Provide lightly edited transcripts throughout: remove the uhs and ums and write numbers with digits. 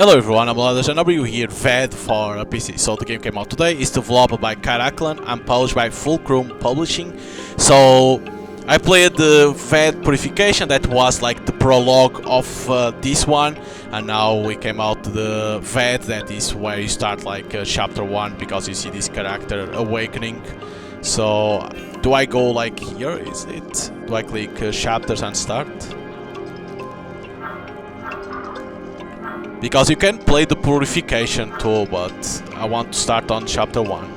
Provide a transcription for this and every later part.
Hello everyone, I'm Ladas and I'm here VED for PC. So the game came out today. It's developed by Karaklan and published by Fulcrum Publishing. So I played the VED Purification, that was like the prologue of this one, and now we came out to the VED, that is where you start like chapter 1, because you see this character awakening. So do I go like here, is it? Do I click chapters and start? Because you can play the Purification too, but I want to start on chapter 1.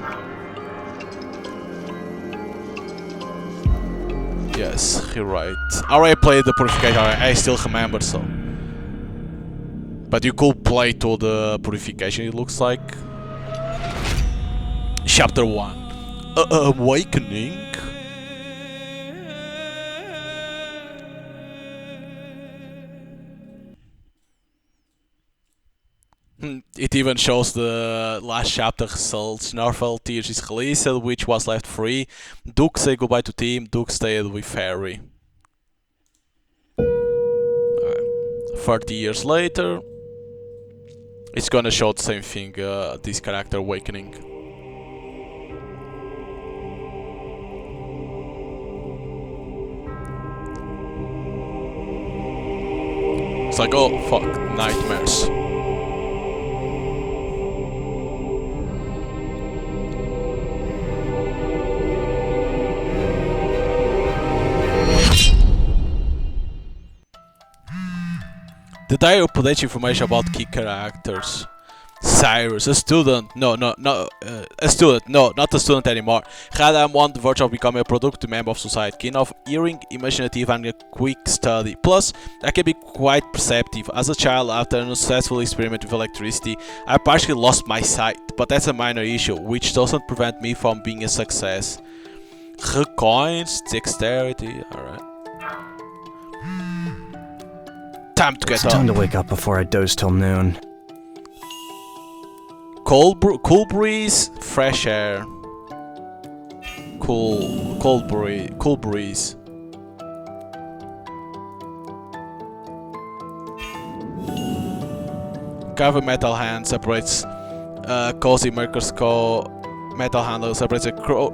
Yes, you're right. I already played the Purification, I still remember, so. But you could play to the Purification, it looks like. Chapter 1. Awakening. It even shows the last chapter results. Narvel Tears is released, which was left free. Duke say goodbye to team. Duke stayed with Harry. 30 years later, it's gonna show the same thing, this character awakening. It's like, oh fuck, nightmares. Did I update information about key characters? Cyrus, a student. A student. No, not a student anymore. Rather, I'm on the verge of becoming a productive member of society. Keen of hearing, imaginative, and a quick study. Plus, I can be quite perceptive. As a child, after an unsuccessful experiment with electricity, I partially lost my sight, but that's a minor issue, which doesn't prevent me from being a success. Coins, dexterity, alright. Time to get up. It's time to wake up before I doze till noon. Cool breeze, fresh air. Cool breeze. Carve metal hand separates cozy metal handle separates a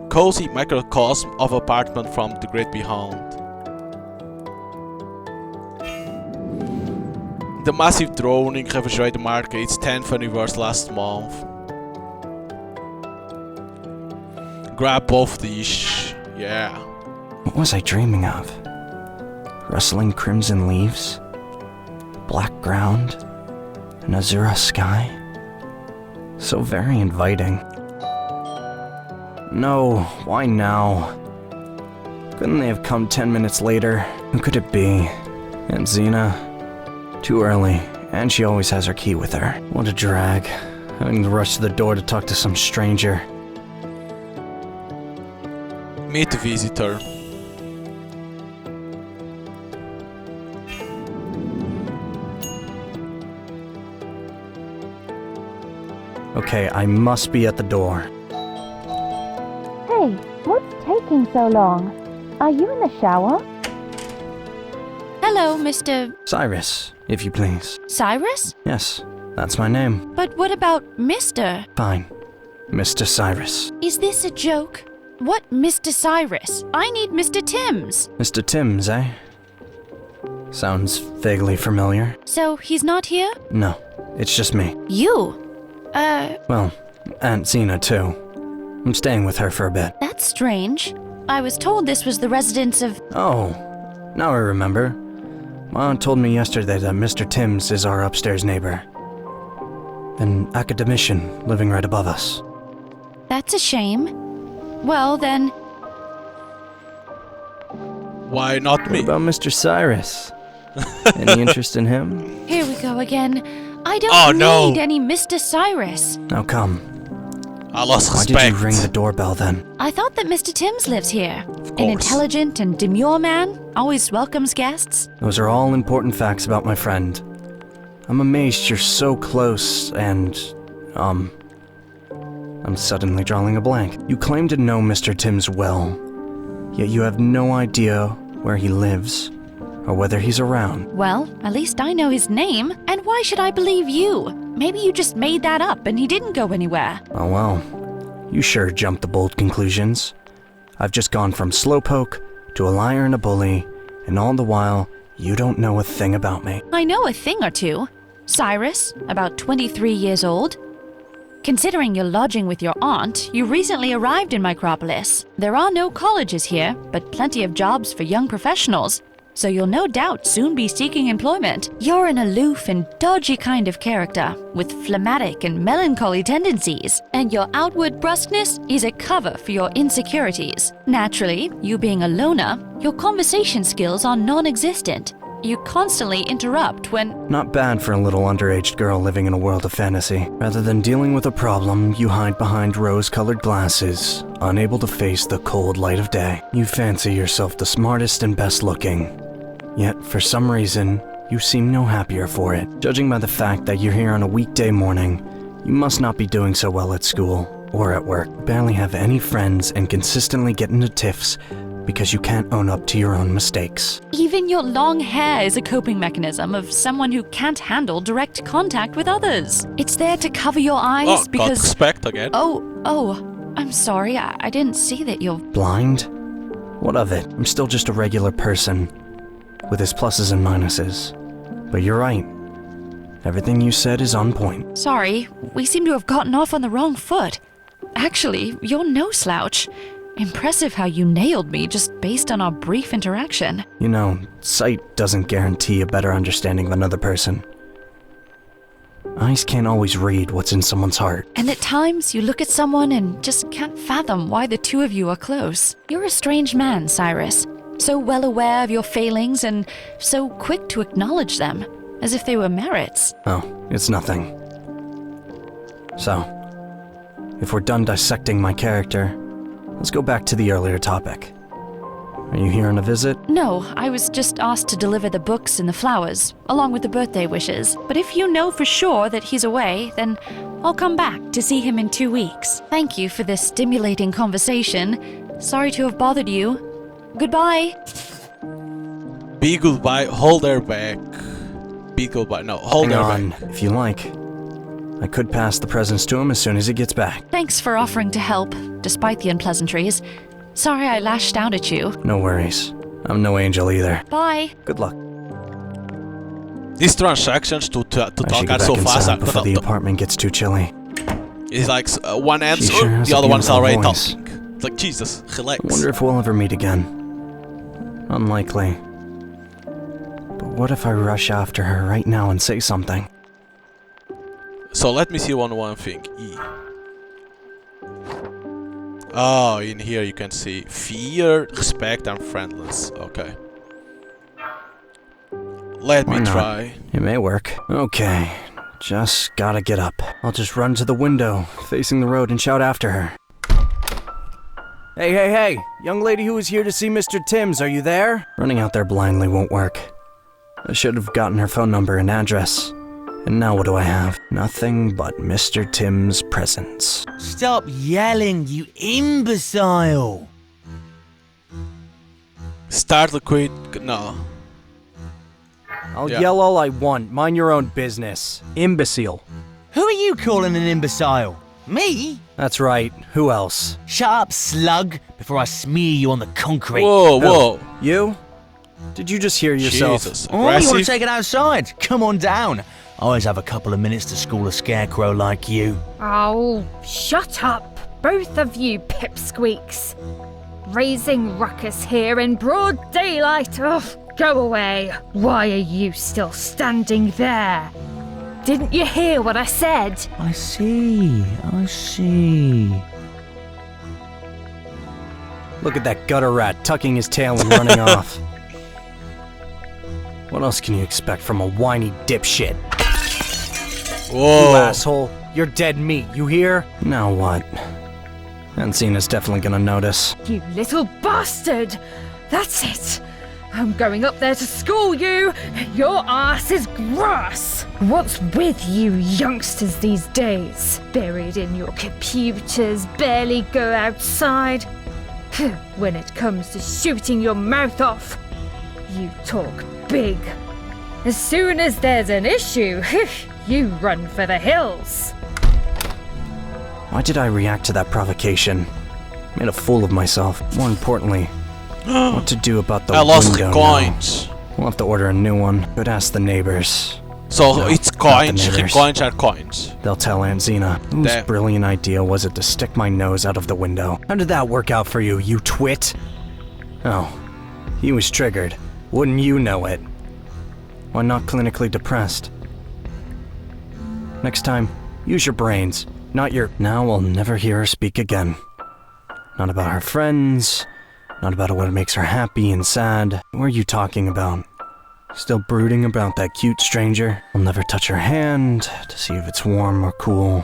cozy microcosm of apartment from the great beyond. The massive droning refrigerator market its 10th anniversary last month. Grab both these, yeah. What was I dreaming of? Rustling crimson leaves? Black ground? An azure sky? So very inviting. No, why now? Couldn't they have come 10 minutes later? Who could it be? Aunt Xena? Too early, and she always has her key with her. What a drag, having to rush to the door to talk to some stranger. Meet visitor. Okay, I must be at the door. Hey, what's taking so long? Are you in the shower? Hello, Mr. Cyrus, if you please. Cyrus? Yes, that's my name. But what about Mr.? Fine. Mr. Cyrus. Is this a joke? What Mr. Cyrus? I need Mr. Timms. Mr. Timms, eh? Sounds vaguely familiar. So he's not here? No, it's just me. You? Well, Aunt Xena too. I'm staying with her for a bit. That's strange. I was told this was the residence of... Oh, now I remember. Mom told me yesterday that Mr. Timms is our upstairs neighbor. An academician living right above us. That's a shame. Well, then... Why not me? What about Mr. Cyrus? Any interest in him? Here we go again. I don't need any Mr. Cyrus. Now come. I lost respect. Why did you ring the doorbell then? I thought that Mr. Timms lives here. Of course. An intelligent and demure man, always welcomes guests. Those are all important facts about my friend. I'm amazed you're so close and, I'm suddenly drawing a blank. You claim to know Mr. Timms well, yet you have no idea where he lives. or whether he's around. Well, at least I know his name. And why should I believe you? Maybe you just made that up and he didn't go anywhere. Oh well, you sure jumped to bold conclusions. I've just gone from slowpoke to a liar and a bully, and all the while, you don't know a thing about me. I know a thing or two. Cyrus, about 23 years old. Considering you're lodging with your aunt, you recently arrived in Micropolis. There are no colleges here, but plenty of jobs for young professionals, so you'll no doubt soon be seeking employment. You're an aloof and dodgy kind of character, with phlegmatic and melancholy tendencies, and your outward brusqueness is a cover for your insecurities. Naturally, you being a loner, your conversation skills are non-existent. You constantly interrupt when... Not bad for a little underage girl living in a world of fantasy. Rather than dealing with a problem, you hide behind rose-colored glasses, unable to face the cold light of day. You fancy yourself the smartest and best looking. Yet, for some reason, you seem no happier for it. Judging by the fact that you're here on a weekday morning, you must not be doing so well at school or at work. Barely have any friends and consistently get into tiffs because you can't own up to your own mistakes. Even your long hair is a coping mechanism of someone who can't handle direct contact with others. It's there to cover your eyes Oh, got because... respect again. Oh, I'm sorry. I didn't see that you're... Blind? What of it? I'm still just a regular person, with his pluses and minuses. But you're right. Everything you said is on point. Sorry, we seem to have gotten off on the wrong foot. Actually, you're no slouch. Impressive how you nailed me just based on our brief interaction. You know, sight doesn't guarantee a better understanding of another person. Eyes can't always read what's in someone's heart. And at times, you look at someone and just can't fathom why the two of you are close. You're a strange man, Cyrus. So well aware of your failings and so quick to acknowledge them, as if they were merits. Oh, it's nothing. So, if we're done dissecting my character, let's go back to the earlier topic. Are you here on a visit? No, I was just asked to deliver the books and the flowers, along with the birthday wishes. But if you know for sure that he's away, then I'll come back to see him in 2 weeks. Thank you for this stimulating conversation. Sorry to have bothered you. Goodbye. Be goodbye. Hold her back. Be goodbye. No, hold Hang her on, back. if you like. I could pass the presents to him as soon as he gets back. Thanks for offering to help, despite the unpleasantries. Sorry I lashed out at you. No worries. I'm no angel either. Bye. Good luck. These transactions to I talk should are get so back fast. inside before the apartment gets too chilly. It's like one answer, She sure has the a other one's beautiful already voice. talking. It's like, Jesus, relax. I wonder if we'll ever meet again. Unlikely. But what if I rush after her right now and say something? So let me see one thing. E. Oh, in here you can see fear, respect, and friendliness. Okay. Let Why me not? try. It may work. Okay. Just gotta get up. I'll just run to the window, facing the road, and shout after her. Hey! Young lady who is here to see Mr. Timms, are you there? Running out there blindly won't work. I should have gotten her phone number and address. And now what do I have? Nothing but Mr. Timms' presence. Stop yelling, you imbecile! Start the quick. No. I'll Yeah. yell all I want. Mind your own business. Imbecile. Who are you calling an imbecile? Me? That's right. Who else? Shut up, slug, before I smear you on the concrete. Whoa. You? Did you just hear yourself? Jesus. Oh, you want to Aggressive. take it outside? Come on down. I always have a couple of minutes to school a scarecrow like you. Oh, shut up, both of you pipsqueaks. Raising ruckus here in broad daylight. Ugh, go away. Why are you still standing there? Didn't you hear what I said? I see. Look at that gutter rat tucking his tail and running off. What else can you expect from a whiny dipshit? You Whoa. asshole. You're dead meat, you hear? Now what? Ancina's definitely gonna notice. You little bastard! That's it! I'm going up there to school you! Your ass is grass! What's with you youngsters these days? Buried in your computers, barely go outside. When it comes to shooting your mouth off, You talk big. As soon as there's an issue, you run for the hills. Why did I react to that provocation? Made a fool of myself. More importantly, what to do about the I lost window the coins. now. We'll have to order a new one. Could ask the neighbors. So No, it's not the coins. neighbors. Coins are coins. They'll tell Aunt Xena. Whose Damn. brilliant idea was it to stick my nose out of the window? How did that work out for you, you twit? Oh, he was triggered. Wouldn't you know it? Why not clinically depressed? Next time, use your brains, not your... Now I'll never hear her speak again. Not about her friends, not about what makes her happy and sad. What are you talking about? Still brooding about that cute stranger? I'll never touch her hand to see if it's warm or cool.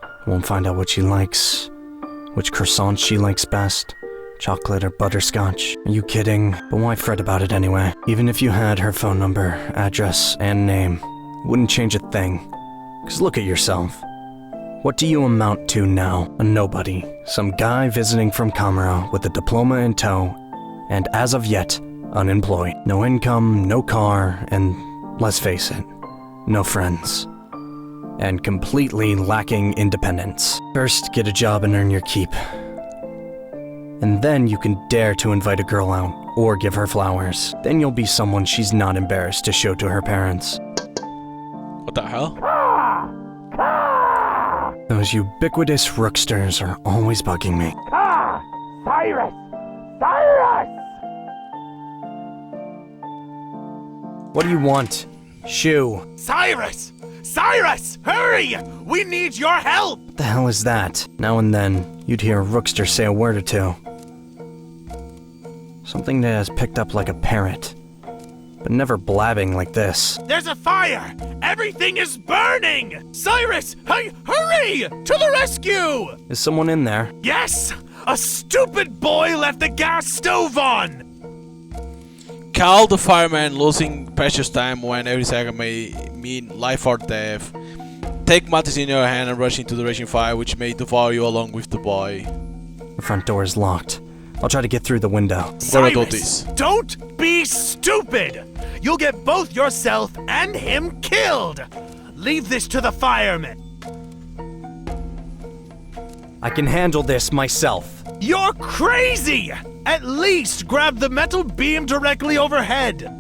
I won't find out what she likes, which croissant she likes best, chocolate or butterscotch. Are you kidding? But why fret about it anyway? Even if you had her phone number, address, and name, wouldn't change a thing. 'Cause look at yourself. What do you amount to now? A nobody. Some guy visiting from Camera with a diploma in tow, and as of yet, unemployed. No income, no car, and let's face it, no friends. And completely lacking independence. First, get a job and earn your keep. And then you can dare to invite a girl out, or give her flowers. Then you'll be someone she's not embarrassed to show to her parents. What the hell? Those ubiquitous rooksters are always bugging me. Cyrus! Cyrus! What do you want? Shoo. Cyrus! Cyrus! Hurry! We need your help! What the hell is that? Now and then, you'd hear a rookster say a word or two. Something that has picked up like a parrot. But never blabbing like this. There's a fire! Everything is burning! Cyrus! Hurry! To the rescue! Is someone in there? Yes! A stupid boy left the gas stove on! Call the fireman, losing precious time when every second may mean life or death. Take matches in your hand and rush into the raging fire, which may devour you along with the boy. The front door is locked. I'll try to get through the window. I'm gonna do Cyrus, this. don't be stupid! You'll get both yourself and him killed! Leave this to the firemen. I can handle this myself. You're crazy! At least grab the metal beam directly overhead.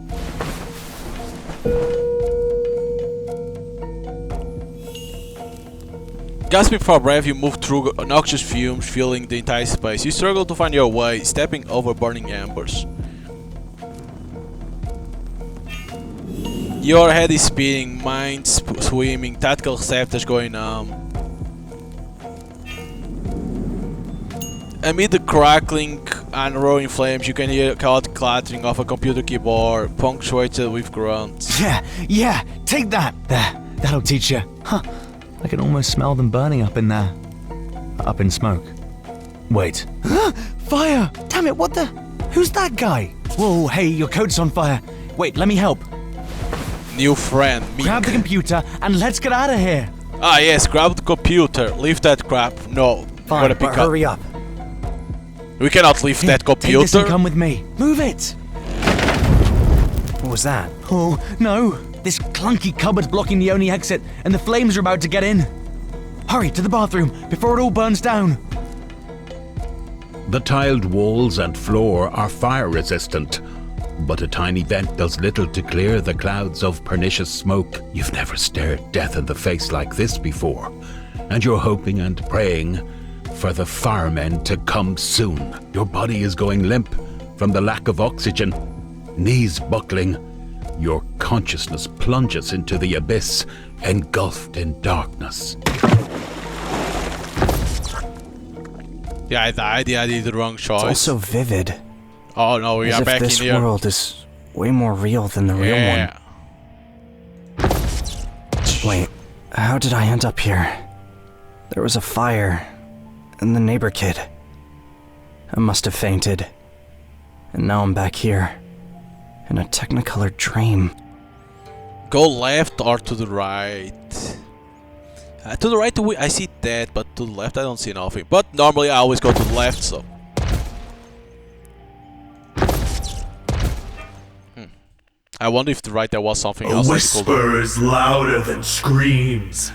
Gasping for breath, you move through noxious fumes, filling the entire space. You struggle to find your way, stepping over burning embers. Your head is spinning, mind swimming, tactical sabotage going on. Amid the crackling and roaring flames, you can hear chaotic clattering of a computer keyboard, punctuated with grunts. Yeah, take that. There, that'll teach you. Huh, I can almost smell them burning up in there. Up in smoke. Wait. Fire! Damn it, what the? Who's that guy? Whoa, hey, your coat's on fire. Wait, let me help. New friend, me. Grab the computer and let's get out of here. Ah yes, grab the computer. Leave that crap. No, Fine, gotta but pick up. hurry up. We cannot leave Here, that take this and computer. come with me. Move it! What was that? Oh, no. This clunky cupboard's blocking the only exit, and the flames are about to get in. Hurry, to the bathroom, before it all burns down. The tiled walls and floor are fire resistant, but a tiny vent does little to clear the clouds of pernicious smoke. You've never stared death in the face like this before, and you're hoping and praying for the firemen to come soon. Your body is going limp from the lack of oxygen, knees buckling. Your consciousness plunges into the abyss, engulfed in darkness. Yeah, I died. Yeah, I did the wrong choice. It's also vivid. Oh no, we As are if back in this here. world is way more real than the real Yeah. one. Wait, how did I end up here? There was a fire, and the neighbor kid. I must have fainted. And now I'm back here, in a technicolor dream. Go left or to the right. To the right, I see that, but to the left, I don't see nothing. But normally, I always go to the left, so. I wonder if right there was something A else. whisper is louder than screams,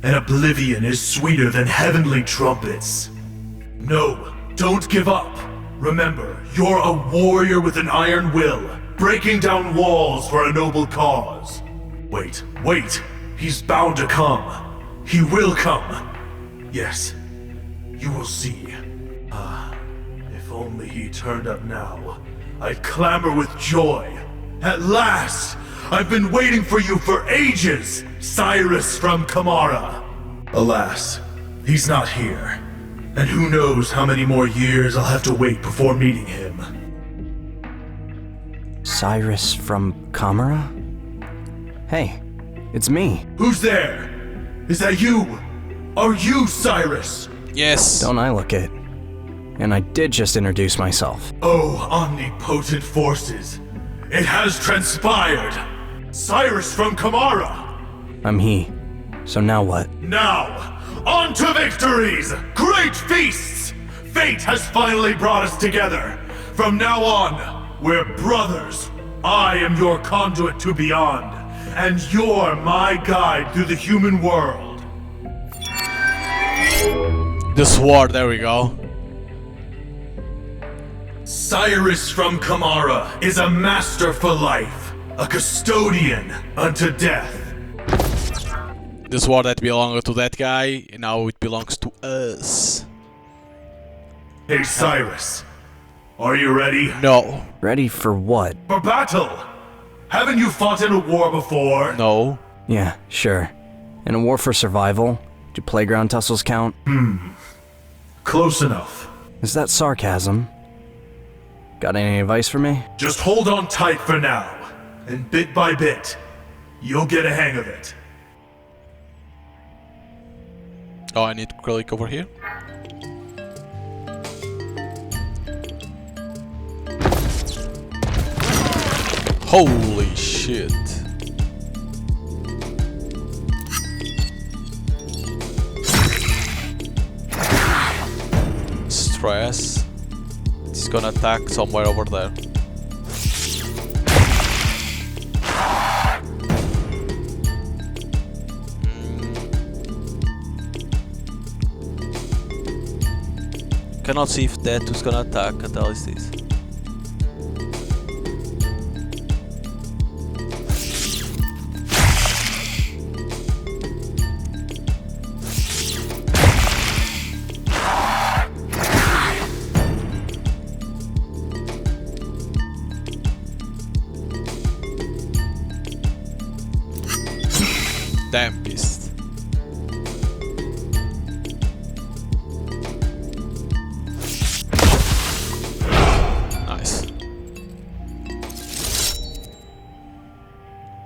and oblivion is sweeter than heavenly trumpets. No, don't give up. Remember, you're a warrior with an iron will, breaking down walls for a noble cause. Wait, he's bound to come. He will come. Yes, you will see. If only he turned up now, I'd clamor with joy. At last! I've been waiting for you for ages, Cyrus from Kamara. Alas, he's not here. And who knows how many more years I'll have to wait before meeting him. Cyrus from Kamara? Hey, it's me. Who's there? Is that you? Are you Cyrus? Yes. Don't I look it? And I did just introduce myself. Oh, omnipotent forces. It has transpired. Cyrus from Kamara. I'm he. So now what? Now, on to victories! Great feasts! Fate has finally brought us together. From now on, we're brothers. I am your conduit to beyond, and you're my guide through the human world. The sword, there we go. Cyrus from Kamara is a master for life, a custodian unto death. The sword that belonged to that guy, and now it belongs to us. Hey Cyrus, are you ready? No. Ready for what? For battle! Haven't you fought in a war before? No. Yeah, sure. In a war for survival, do playground tussles count? Close enough. Is that sarcasm? Got any advice for me? Just hold on tight for now, and bit by bit, you'll get a hang of it. Oh, I need to click over here. Holy shit. Stress. It's gonna attack somewhere over there. Cannot see if that was gonna attack until it's this. Damn beast. Nice.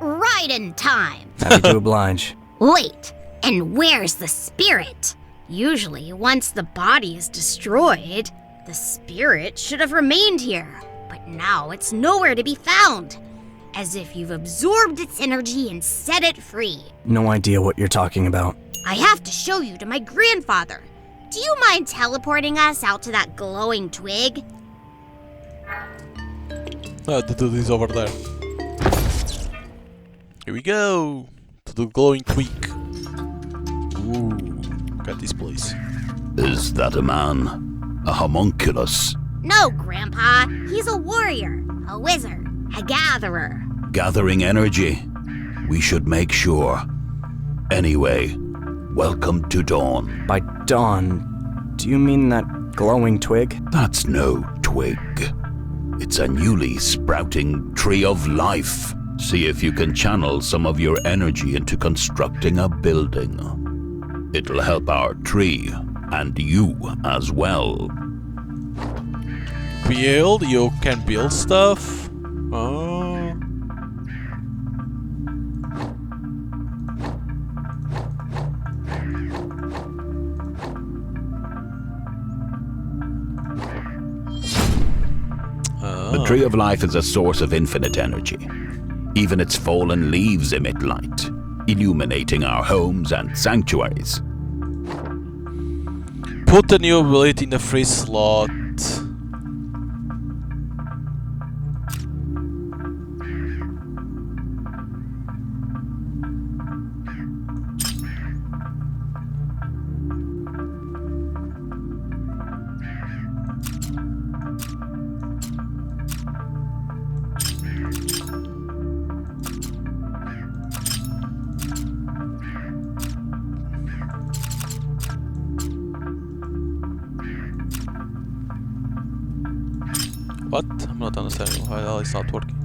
Right in time. Happy to oblige. Wait, and where's the spirit? Usually, once the body is destroyed, the spirit should have remained here. But now it's nowhere to be found. As if you've absorbed its energy and set it free. No idea what you're talking about. I have to show you to my grandfather. Do you mind teleporting us out to that glowing twig? The dude is over there. Here we go. To the glowing twig. Ooh, look at this place. Is that a man? A homunculus? No, Grandpa. He's a warrior, a wizard, a gatherer. Gathering energy. We should make sure. Anyway, welcome to Dawn. By dawn, do you mean that glowing twig? That's no twig. It's a newly sprouting tree of life. See if you can channel some of your energy into constructing a building. It'll help our tree, and you as well. Build? You can build stuff? Oh. The Tree of Life is a source of infinite energy. Even its fallen leaves emit light, illuminating our homes and sanctuaries. Put the new ability in the free slot. What? I'm not understanding why the hell it's not working.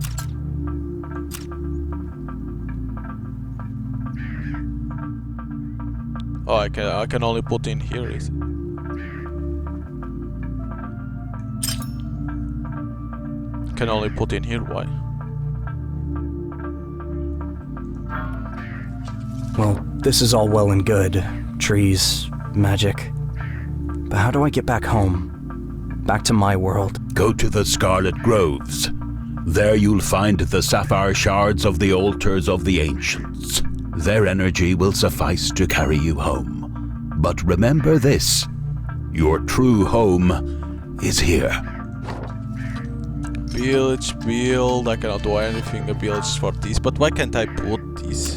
Oh, I can only put in here, is it? Can only put in here, why? Well, this is all well and good. Trees, magic. But how do I get back home? Back to my world? Go to the Scarlet Groves. There you'll find the sapphire shards of the altars of the ancients. Their energy will suffice to carry you home. But remember this, your true home is here. Village, build, I cannot do anything, a village for this, but why can't I put this?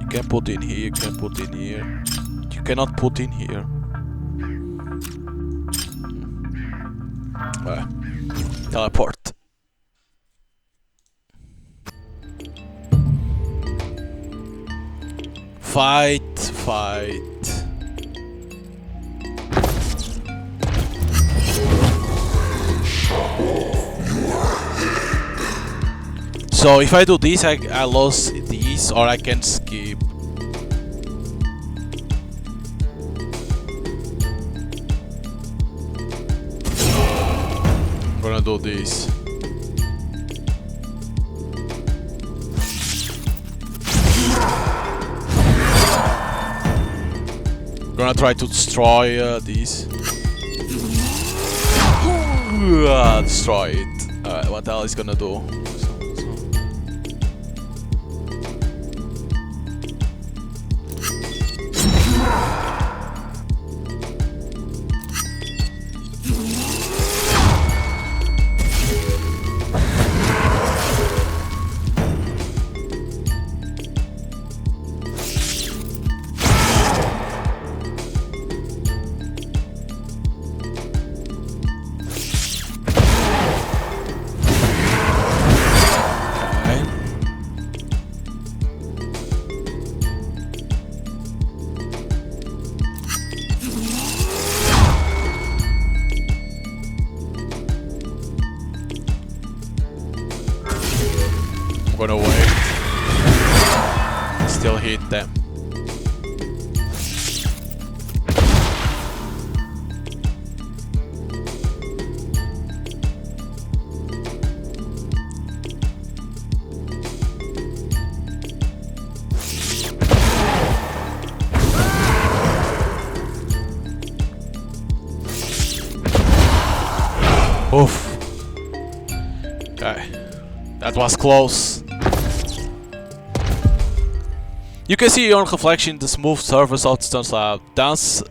You can put in here, you can put in here. You cannot put in here. Teleport. Fight, fight. So if I do this, I lose these, or I can skip. I'm gonna do this. I'm gonna try to destroy these. Destroy it. Alright, what the hell is gonna do? I'm gonna wait. Still hit them. Oof. Okay. That was close. You can see your own reflection in the smooth surface of the stone slab. Dance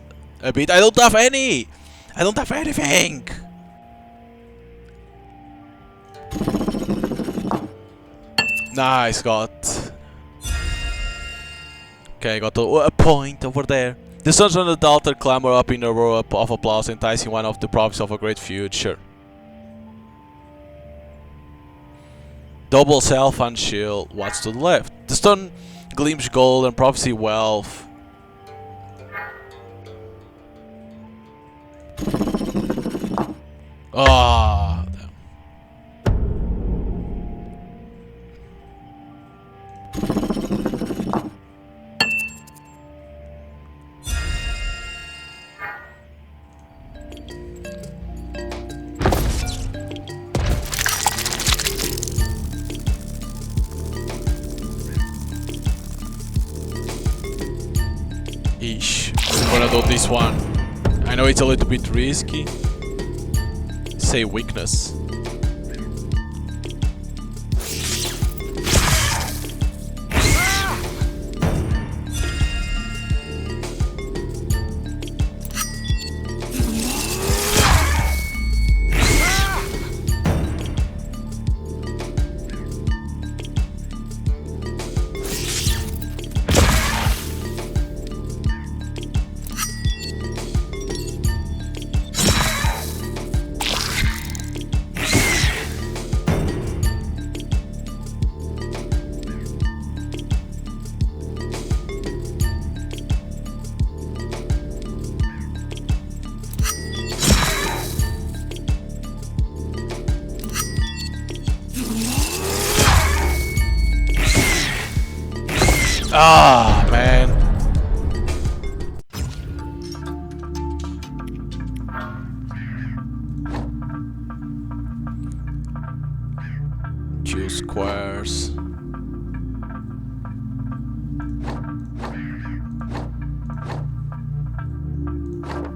a bit. I don't have any! I don't have anything! Nice, got. Okay, got a point over there. The sons and the daughter clamber up in a row of applause, enticing one of the prophets of a great future. Double self and shield. What's to the left? The stone gleams gold and prophecy wealth. Ah, damn. Eesh. I'm gonna do this one. I know it's a little bit risky. Say weakness. Ah, man. Choose squares.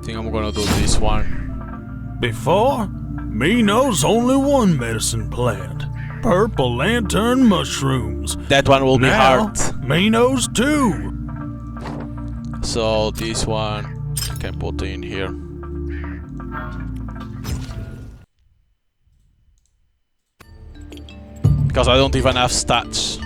Think I'm gonna do this one. Before, me knows only one medicine plant. Purple lantern mushrooms. That one will be Now, hard. me knows two. So this one I can put in here. Because I don't even have stats.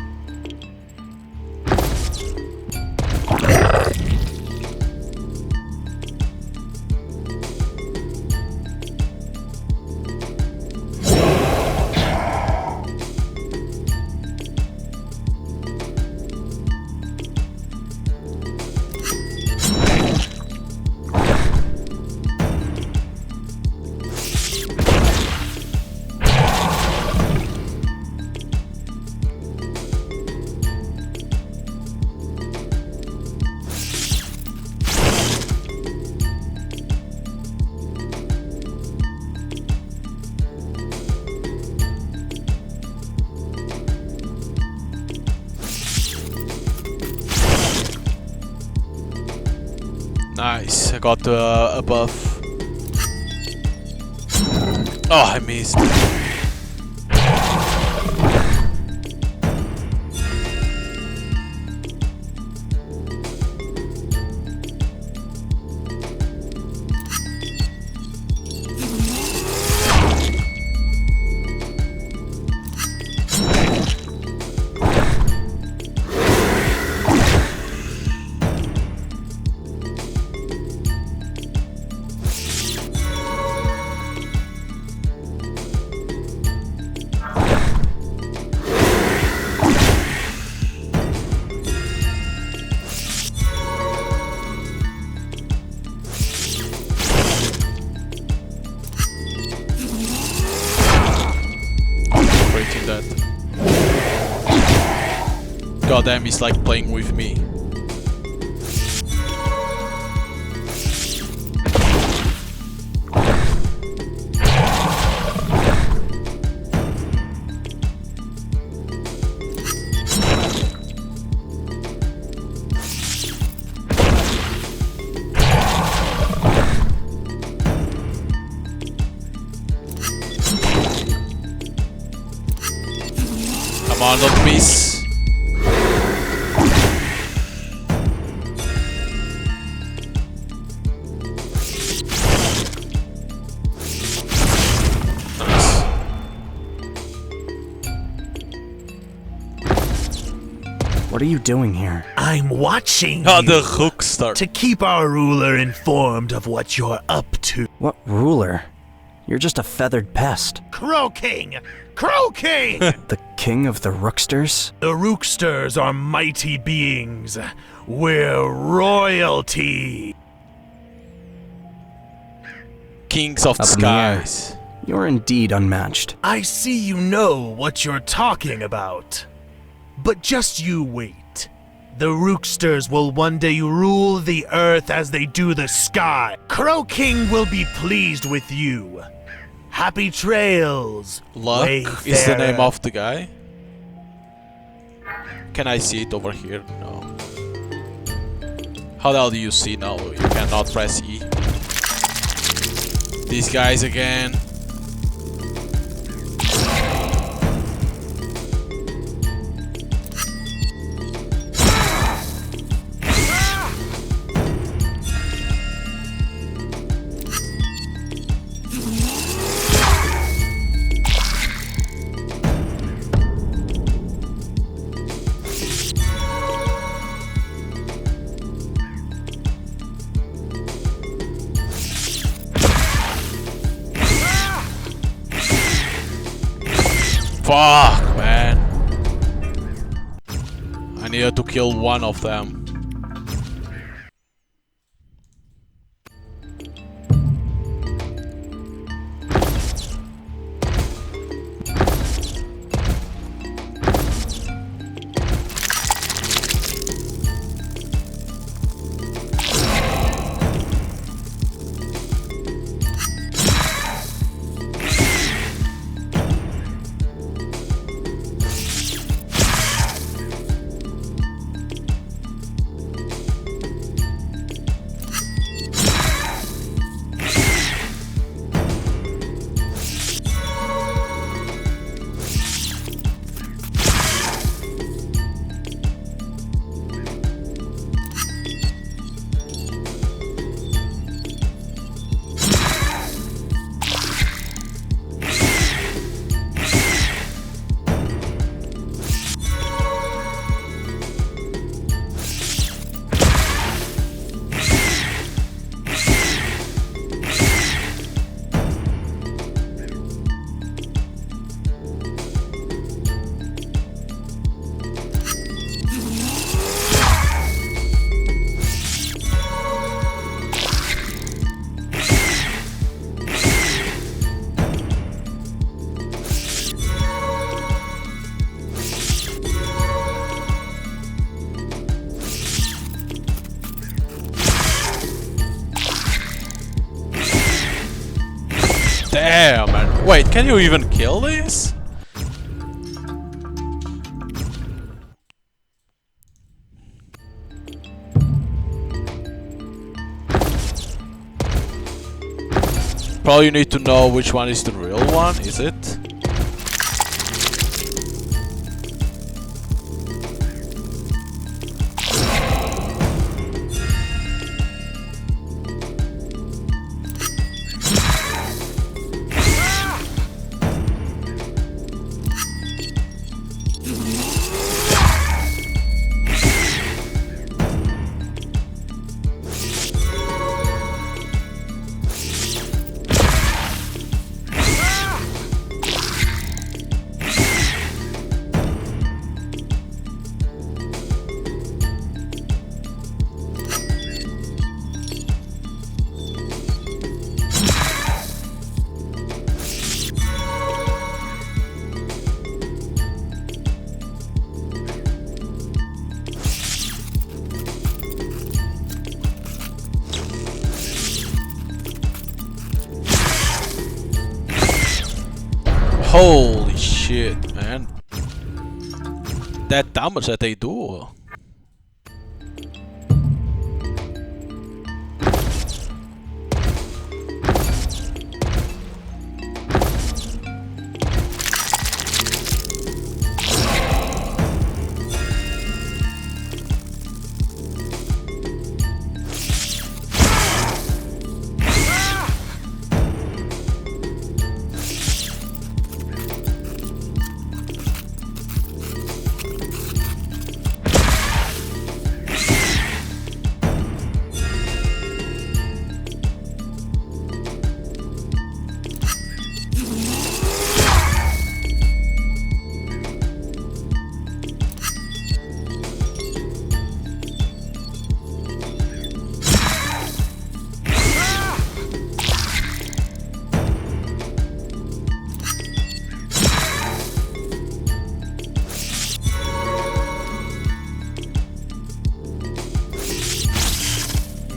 Nice, I got a buff. Oh, I missed. Goddamn, he's like playing with me. Come on, don't miss. What are you doing here? I'm watching Oh, you the hook start. to keep our ruler informed of what you're up to. What ruler? You're just a feathered pest. Crow King! Crow King! The king of the Rooksters? The Rooksters are mighty beings. We're royalty. Kings of the Up in the air. skies. You're indeed unmatched. I see you know what you're talking about. But just you wait. The Rooksters will one day rule the earth as they do the sky. Crow King will be pleased with you. Happy trails, Luck Wayfarer. is the name of the guy. Can I see it over here? No. How the hell do you see now? You cannot press E. These guys again. Fuck, man. I needed to kill one of them. Damn, man. Wait, can you even kill this? Probably you need to know which one is the real one, is it? Holy shit, man. That damage that they do.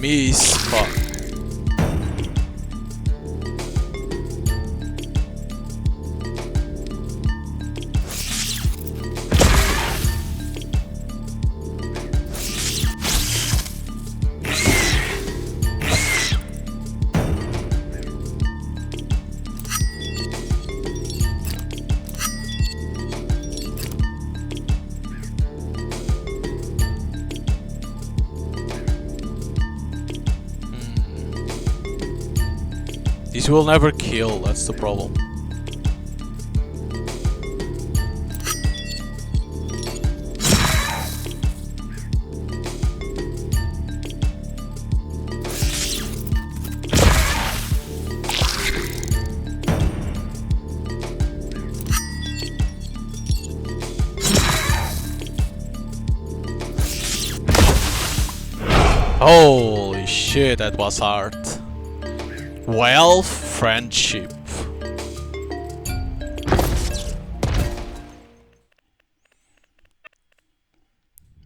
Miss fuck. These will never kill, that's the problem. Holy shit, that was hard. Well, friendship.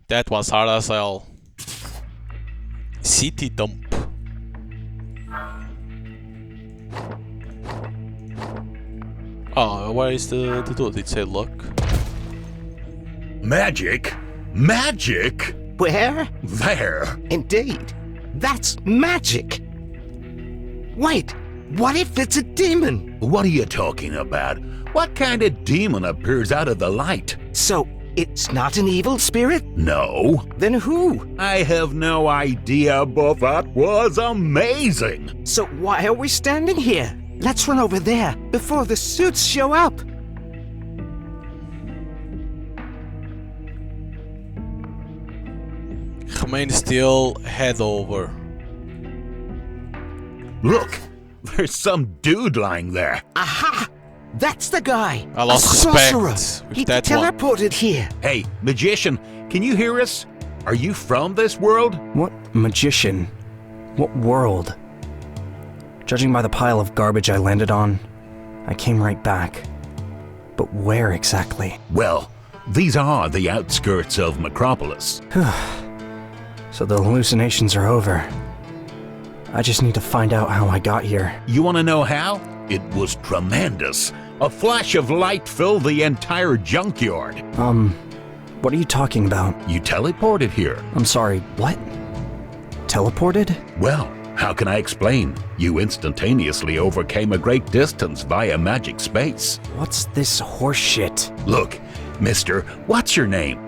That was hard as hell. City dump. Oh, where is the dude? It said look. Magic? Magic? Where? There. Indeed. That's magic. Wait, what if it's a demon? What are you talking about? What kind of demon appears out of the light? So, it's not an evil spirit? No. Then who? I have no idea, but that was amazing. So why are we standing here? Let's run over there before the suits show up. Remain still, head over. Look, there's some dude lying there. Aha! That's the guy! I lost a sorcerer! respect with He that one. teleported here! Hey, magician, can you hear us? Are you from this world? What magician? What world? Judging by the pile of garbage I landed on, I came right back. But where exactly? Well, these are the outskirts of Macropolis. So the hallucinations are over. I just need to find out how I got here. You want to know how? It was tremendous. A flash of light filled the entire junkyard. What are you talking about? You teleported here. I'm sorry, what? Teleported? Well, how can I explain? You instantaneously overcame a great distance via magic space. What's this horseshit? Look, mister, what's your name?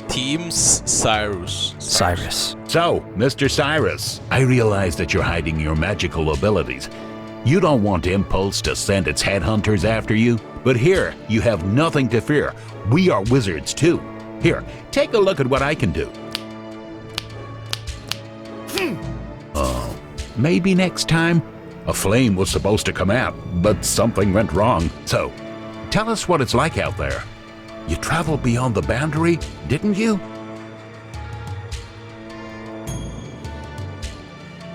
Teams Cyrus. Cyrus. So, Mr. Cyrus, I realize that you're hiding your magical abilities. You don't want Impulse to send its headhunters after you, but here, you have nothing to fear. We are wizards too. Here, take a look at what I can do. Oh, maybe next time? A flame was supposed to come out, but something went wrong. So, tell us what it's like out there. You traveled beyond the boundary, didn't you?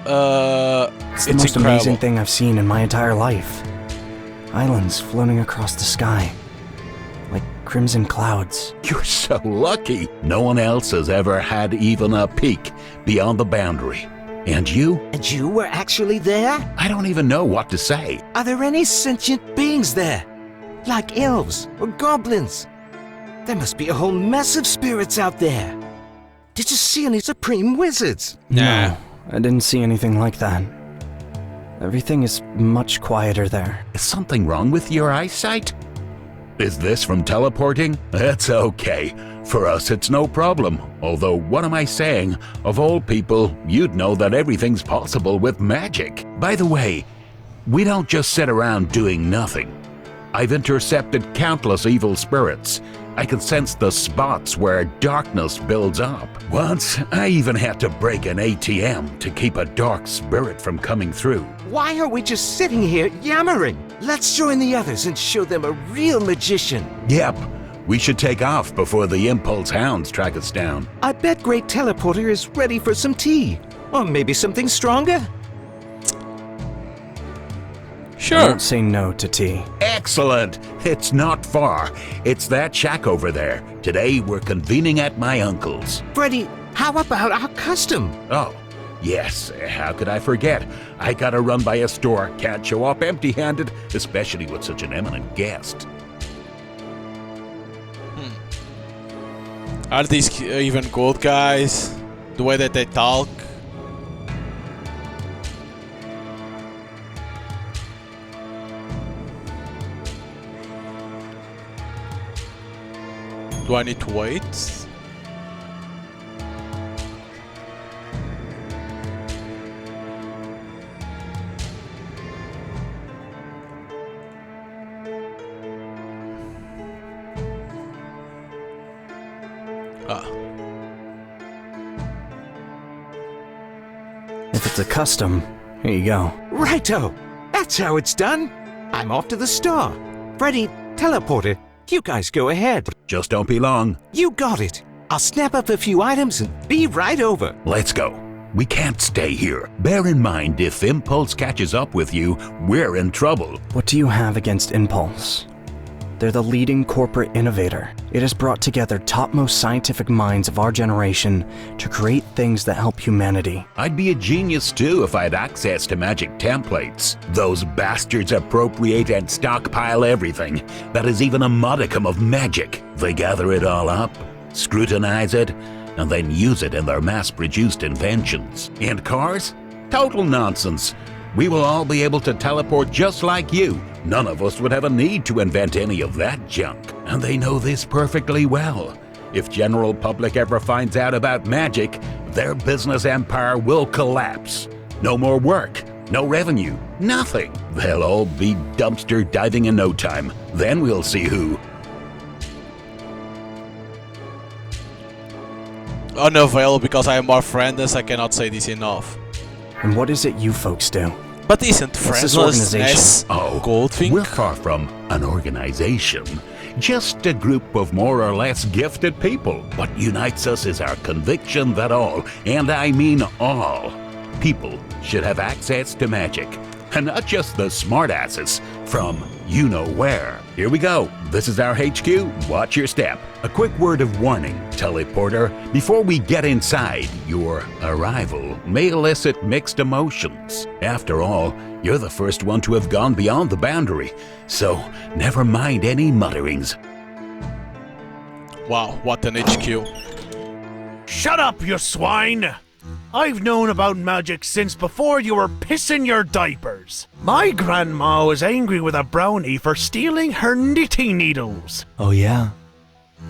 It's the most amazing thing I've seen in my entire life. Islands floating across the sky, like crimson clouds. You're so lucky. No one else has ever had even a peek beyond the boundary. And you? And you were actually there? I don't even know what to say. Are there any sentient beings there? Like elves or goblins? There must be a whole mess of spirits out there. Did you see any supreme wizards? No, I didn't see anything like that. Everything is much quieter there. Is something wrong with your eyesight? Is this from teleporting? That's okay. For us, it's no problem. Although, what am I saying? Of all people, you'd know that everything's possible with magic. By the way, we don't just sit around doing nothing. I've intercepted countless evil spirits. I can sense the spots where darkness builds up. Once, I even had to break an ATM to keep a dark spirit from coming through. Why are we just sitting here yammering? Let's join the others and show them a real magician. Yep, we should take off before the Impulse Hounds track us down. I bet Great Teleporter is ready for some tea. Or maybe something stronger? Sure. I won't say no to tea. Excellent! It's not far. It's that shack over there. Today we're convening at my uncle's. Freddy, how about our custom? Oh, yes. How could I forget? I gotta run by a store. Can't show up empty-handed, especially with such an eminent guest. Are these even good guys? The way that they talk? Do I need to wait? If it's a custom, here you go. Righto! That's how it's done. I'm off to the store. Freddy, Teleporter, you guys go ahead. Just don't be long. You got it. I'll snap up a few items and be right over. Let's go. We can't stay here. Bear in mind, if Impulse catches up with you, we're in trouble. What do you have against Impulse? They're the leading corporate innovator. It has brought together topmost scientific minds of our generation to create things that help humanity. I'd be a genius too if I had access to magic templates. Those bastards appropriate and stockpile everything that is even a modicum of magic. They gather it all up, scrutinize it, and then use it in their mass-produced inventions. And cars? Total nonsense. We will all be able to teleport just like you. None of us would have a need to invent any of that junk. And they know this perfectly well. If general public ever finds out about magic, their business empire will collapse. No more work, no revenue, nothing. They'll all be dumpster diving in no time. Then we'll see who. Unavailable because I am more friendless. I cannot say this enough. And what is it you folks do? But isn't What's this friendlessness Oh, Goldfink? we're far from an organization. Just a group of more or less gifted people. What unites us is our conviction that all, and I mean all, people should have access to magic. And not just the smartasses from you-know-where. Here we go. This is our HQ. Watch your step. A quick word of warning, teleporter. Before we get inside, your arrival may elicit mixed emotions. After all, you're the first one to have gone beyond the boundary, so never mind any mutterings. Wow, what an HQ. Shut up, you swine! I've known about magic since before you were pissing your diapers. My grandma was angry with a brownie for stealing her knitting needles. Oh yeah?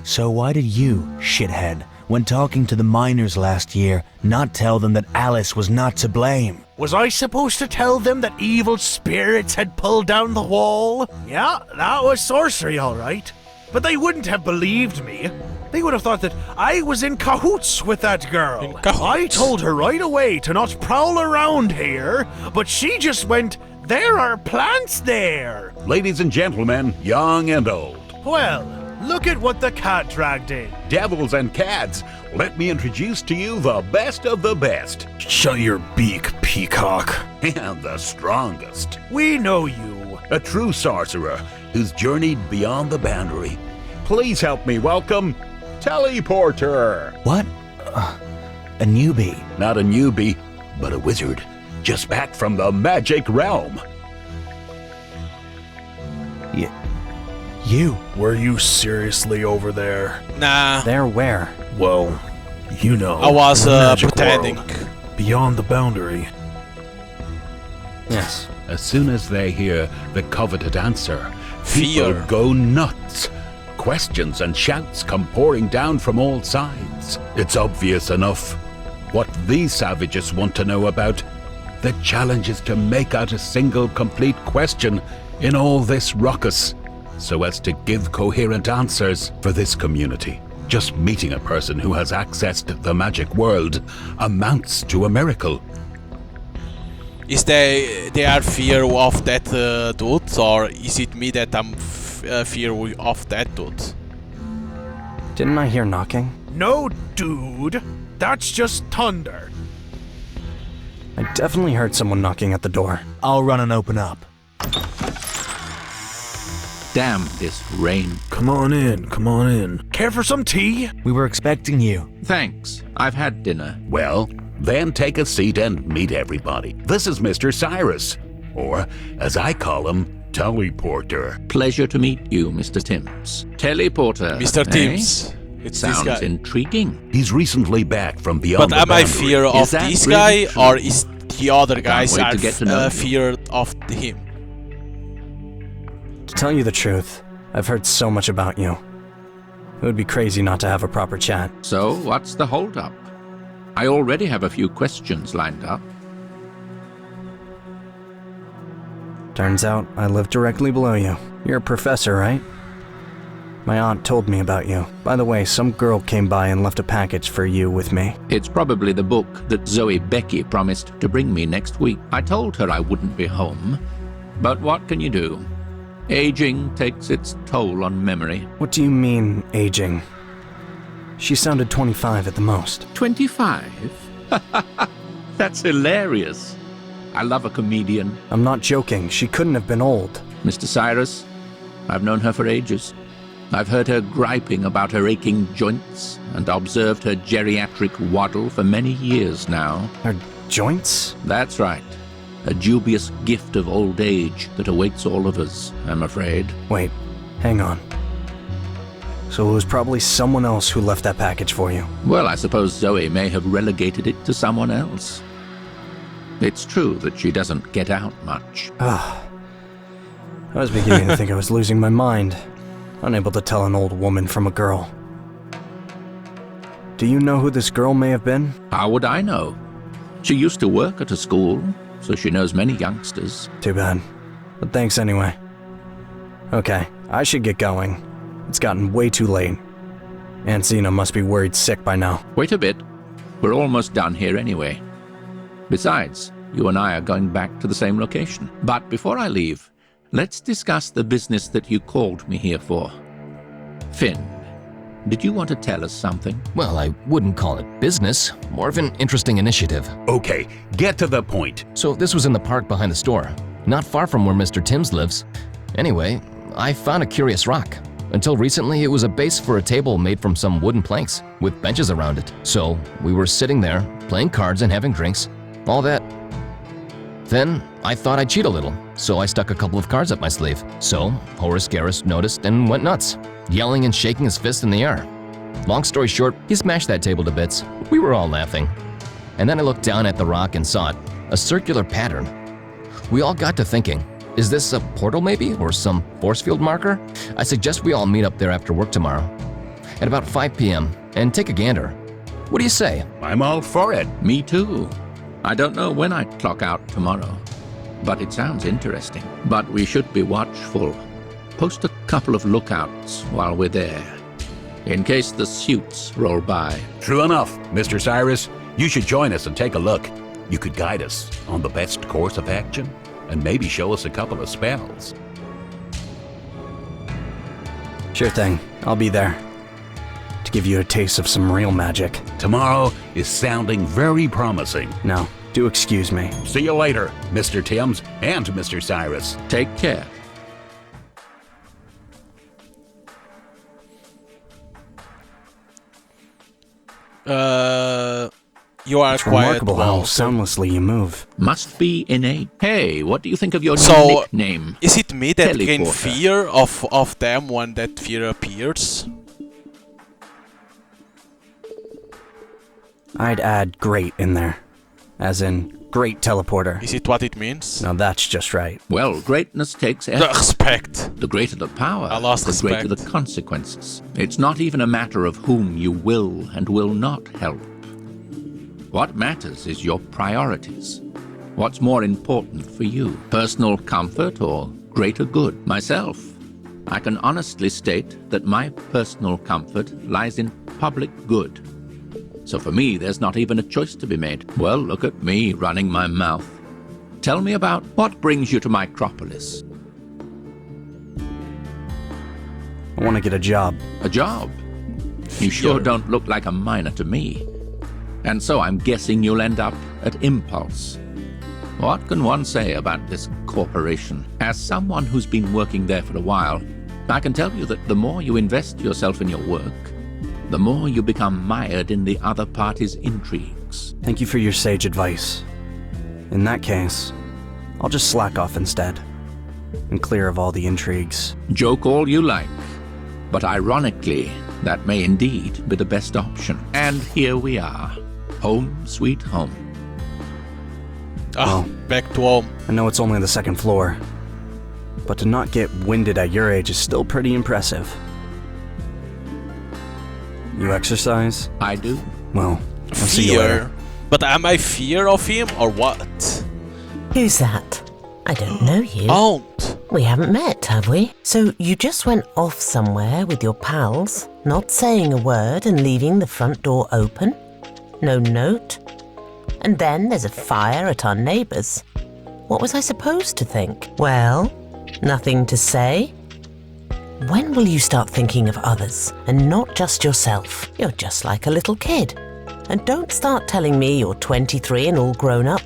So why did you, shithead, when talking to the miners last year, not tell them that Alice was not to blame? Was I supposed to tell them that evil spirits had pulled down the wall? Yeah, that was sorcery, all right. But they wouldn't have believed me. They would have thought that I was in cahoots with that girl. I told her right away to not prowl around here, but she just went, "There are plants there." Ladies and gentlemen, young and old. Well, look at what the cat dragged in. Devils and cats, let me introduce to you the best of the best. Shut your beak, peacock. And the strongest. We know you. A true sorcerer who's journeyed beyond the boundary. Please help me welcome Teleporter. What? A newbie? Not a newbie, but a wizard. Just back from the magic realm. You? Were you seriously over there? Nah, There where? Well, you know. I was the magic pretending. world, beyond the boundary. Yes. As soon as they hear the coveted answer, people Fear. go nuts. Questions and shouts come pouring down from all sides. It's obvious enough. What these savages want to know about, the challenge is to make out a single complete question in all this ruckus, so as to give coherent answers for this community. Just meeting a person who has accessed the magic world amounts to a miracle. Is they are fear of that dude, or is it me that I'm fear of that dude? Didn't I hear knocking? No, dude. That's just thunder. I definitely heard someone knocking at the door. I'll run and open up. Damn this rain. Come on in, come on in. Care for some tea? We were expecting you. Thanks. I've had dinner. Well, then take a seat and meet everybody. This is Mr. Cyrus, or as I call him, Teleporter. Pleasure to meet you, Mr. Timms. Teleporter. Mr. eh? Timms. It's this Sounds guy. intriguing. He's recently back from beyond But the am I boundary. fear of Is that this really guy, true? or is the other I can't guys wait are to get to know you. fear of him? To tell you the truth, I've heard so much about you. It would be crazy not to have a proper chat. So, what's the holdup? I already have a few questions lined up. Turns out I live directly below you. You're a professor, right? My aunt told me about you. By the way, some girl came by and left a package for you with me. It's probably the book that Zoe Becky promised to bring me next week. I told her I wouldn't be home. But what can you do? Aging takes its toll on memory. What do you mean, aging? She sounded 25 at the most. 25? That's hilarious. I love a comedian. I'm not joking. She couldn't have been old. Mr. Cyrus, I've known her for ages. I've heard her griping about her aching joints and observed her geriatric waddle for many years now. Her joints? That's right. A dubious gift of old age that awaits all of us, I'm afraid. Wait, hang on. So it was probably someone else who left that package for you. Well, I suppose Zoe may have relegated it to someone else. It's true that she doesn't get out much. I was beginning to think I was losing my mind, unable to tell an old woman from a girl. Do you know who this girl may have been? How would I know? She used to work at a school, so she knows many youngsters. Too bad. But thanks anyway. Okay, I should get going. It's gotten way too late. Aunt Zena must be worried sick by now. Wait a bit. We're almost done here anyway. Besides, you and I are going back to the same location. But before I leave, let's discuss the business that you called me here for. Finn, did you want to tell us something? Well, I wouldn't call it business, more of an interesting initiative. Okay, get to the point. So this was in the park behind the store. not far from where Mr. Timms lives. Anyway, I found a curious rock. Until recently, it was a base for a table made from some wooden planks with benches around it. So we were sitting there, playing cards and having drinks, all that. Then I thought I'd cheat a little, so I stuck a couple of cards up my sleeve. So Horace Garris noticed and went nuts, yelling and shaking his fist in the air. Long story short, he smashed that table to bits. We were all laughing. And then I looked down at the rock and saw it, a circular pattern. We all got to thinking, is this a portal maybe, or some force field marker? I suggest we all meet up there after work tomorrow, at about 5 p.m., and take a gander. What do you say? I'm all for it. Me too. I don't know when I clock out tomorrow, but it sounds interesting. But we should be watchful. Post a couple of lookouts while we're there, in case the suits roll by. True enough, Mr. Cyrus. You should join us and take a look. You could guide us on the best course of action, and maybe show us a couple of spells. Sure thing. I'll be there. To give you a taste of some real magic. Tomorrow is sounding very promising. No, do excuse me. See you later, Mr. Timms and Mr. Cyrus. Take care. You are It's quiet. remarkable how soundlessly you move. Must be innate. Hey, what do you think of your So, new nickname? Is it me that gain Teleporter. fear of them when that fear appears? I'd add great in there. As in, great teleporter. Is it what it means? Now that's just right. Well, greatness takes The effort. respect. The greater the power, I lost the greater respect. the consequences. It's not even a matter of whom you will and will not help. What matters is your priorities. What's more important for you? Personal comfort or greater good? Myself, I can honestly state that my personal comfort lies in public good. So for me, there's not even a choice to be made. Well, look at me running my mouth. Tell me about what brings you to Micropolis. I want to get a job. A job? You sure don't look like a miner to me. And so I'm guessing you'll end up at Impulse. What can one say about this corporation? As someone who's been working there for a while, I can tell you that the more you invest yourself in your work, the more you become mired in the other party's intrigues. Thank you for your sage advice. In that case, I'll just slack off instead. And clear of all the intrigues. Joke all you like, but ironically, that may indeed be the best option. And here we are. Home sweet home. Oh, back to home. I know it's only the second floor, but to not get winded at your age is still pretty impressive. You exercise? I do. Well, I'll see you later. Fear. But am I fear of him or what? Who's that? I don't know you. Aunt. We haven't met, have we? So you just went off somewhere with your pals, not saying a word and leaving the front door open? No note? And then there's a fire at our neighbour's. What was I supposed to think? Well, nothing to say? When will you start thinking of others and not just yourself? You're just like a little kid. And don't start telling me you're 23 and all grown up.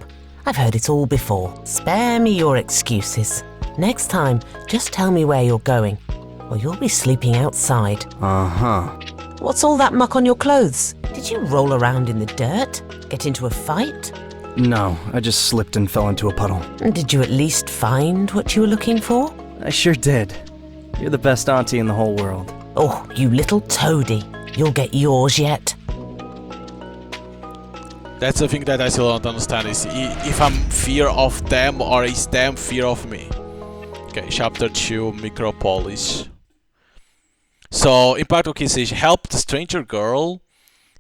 I've heard it all before. Spare me your excuses. Next time, just tell me where you're going, or you'll be sleeping outside. Uh-huh. What's all that muck on your clothes? Did you roll around in the dirt? Get into a fight? No, I just slipped and fell into a puddle. And did you at least find what you were looking for? I sure did. You're the best auntie in the whole world. Oh, you little toady. You'll get yours yet. That's the thing that I still don't understand is if I'm fear of them or is them fear of me. Okay, chapter 2, Micropolis. So, Impact okay says, help the stranger girl,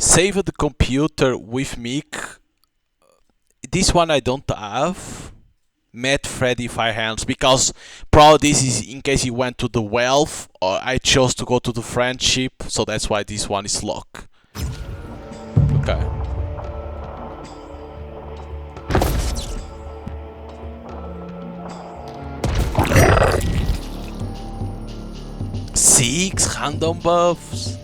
save the computer with Mick. This one I don't have. Met Freddy Firehands, because probably this is in case he went to the wealth, or I chose to go to the friendship, so that's why this one is locked. Okay. Six random buffs.